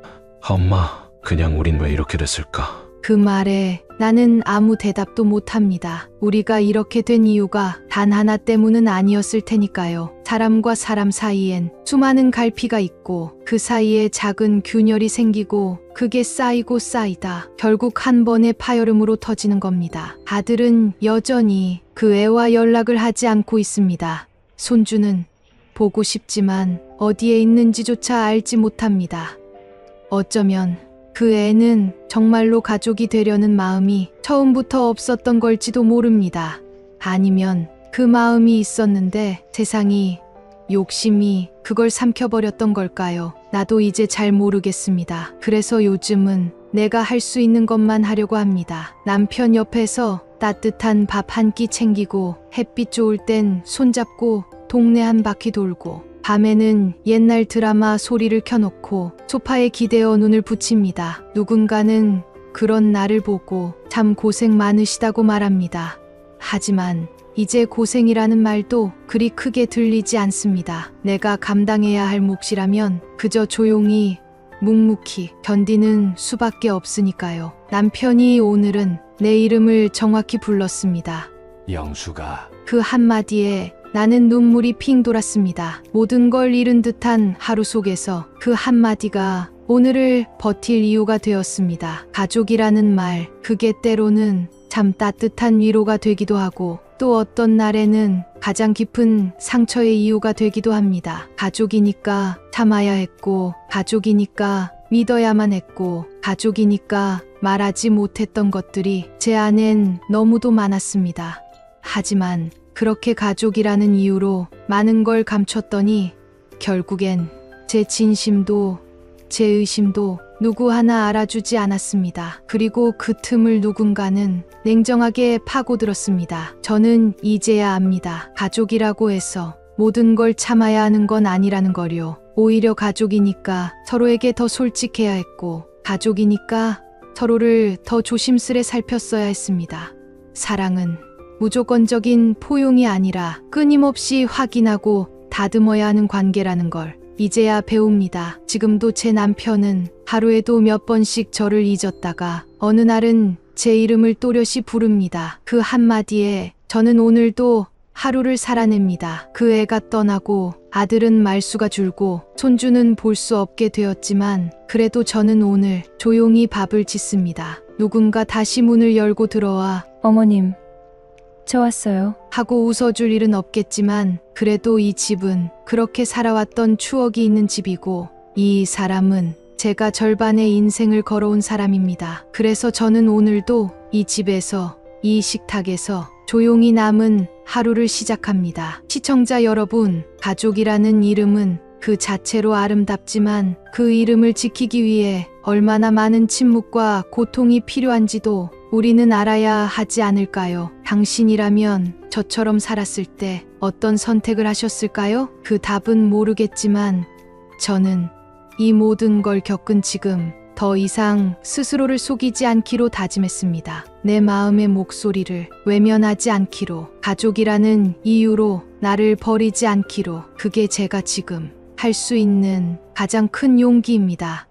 엄마, 그냥 우린 왜 이렇게 됐을까? 그 말에 나는 아무 대답도 못합니다. 우리가 이렇게 된 이유가 단 하나 때문은 아니었을 테니까요. 사람과 사람 사이엔 수많은 갈피가 있고 그 사이에 작은 균열이 생기고 그게 쌓이고 쌓이다 결국 한 번의 파열음으로 터지는 겁니다. 아들은 여전히 그 애와 연락을 하지 않고 있습니다. 손주는 보고 싶지만 어디에 있는지조차 알지 못합니다. 어쩌면 그 애는 정말로 가족이 되려는 마음이 처음부터 없었던 걸지도 모릅니다. 아니면 그 마음이 있었는데 세상이, 욕심이 그걸 삼켜버렸던 걸까요? 나도 이제 잘 모르겠습니다. 그래서 요즘은 내가 할 수 있는 것만 하려고 합니다. 남편 옆에서 따뜻한 밥 한 끼 챙기고 햇빛 좋을 땐 손잡고 동네 한 바퀴 돌고 밤에는 옛날 드라마 소리를 켜놓고 소파에 기대어 눈을 붙입니다. 누군가는 그런 나를 보고 참 고생 많으시다고 말합니다. 하지만 이제 고생이라는 말도 그리 크게 들리지 않습니다. 내가 감당해야 할 몫이라면 그저 조용히 묵묵히 견디는 수밖에 없으니까요. 남편이 오늘은 내 이름을 정확히 불렀습니다. 영수가. 그 한마디에 나는 눈물이 핑 돌았습니다. 모든 걸 잃은 듯한 하루 속에서 그 한마디가 오늘을 버틸 이유가 되었습니다. 가족이라는 말, 그게 때로는 참 따뜻한 위로가 되기도 하고 또 어떤 날에는 가장 깊은 상처의 이유가 되기도 합니다. 가족이니까 참아야 했고, 가족이니까 믿어야만 했고, 가족이니까 말하지 못했던 것들이 제 안엔 너무도 많았습니다. 하지만 그렇게 가족이라는 이유로 많은 걸 감췄더니 결국엔 제 진심도 제 의심도 누구 하나 알아주지 않았습니다. 그리고 그 틈을 누군가는 냉정하게 파고들었습니다. 저는 이제야 압니다. 가족이라고 해서 모든 걸 참아야 하는 건 아니라는 거요. 오히려 가족이니까 서로에게 더 솔직해야 했고, 가족이니까 서로를 더 조심스레 살폈어야 했습니다. 사랑은 무조건적인 포용이 아니라 끊임없이 확인하고 다듬어야 하는 관계라는 걸 이제야 배웁니다. 지금도 제 남편은 하루에도 몇 번씩 저를 잊었다가 어느 날은 제 이름을 또렷이 부릅니다. 그 한마디에 저는 오늘도 하루를 살아냅니다. 그 애가 떠나고 아들은 말수가 줄고 손주는 볼 수 없게 되었지만 그래도 저는 오늘 조용히 밥을 짓습니다. 누군가 다시 문을 열고 들어와 어머님, 저 왔어요. 하고 웃어줄 일은 없겠지만 그래도 이 집은 그렇게 살아왔던 추억이 있는 집이고 이 사람은 제가 절반의 인생을 걸어온 사람입니다. 그래서 저는 오늘도 이 집에서, 이 식탁에서 조용히 남은 하루를 시작합니다. 시청자 여러분, 가족이라는 이름은 그 자체로 아름답지만 그 이름을 지키기 위해 얼마나 많은 침묵과 고통이 필요한지도 우리는 알아야 하지 않을까요? 당신이라면 저처럼 살았을 때 어떤 선택을 하셨을까요? 그 답은 모르겠지만 저는 이 모든 걸 겪은 지금 더 이상 스스로를 속이지 않기로 다짐했습니다. 내 마음의 목소리를 외면하지 않기로, 가족이라는 이유로 나를 버리지 않기로. 그게 제가 지금 할 수 있는 가장 큰 용기입니다.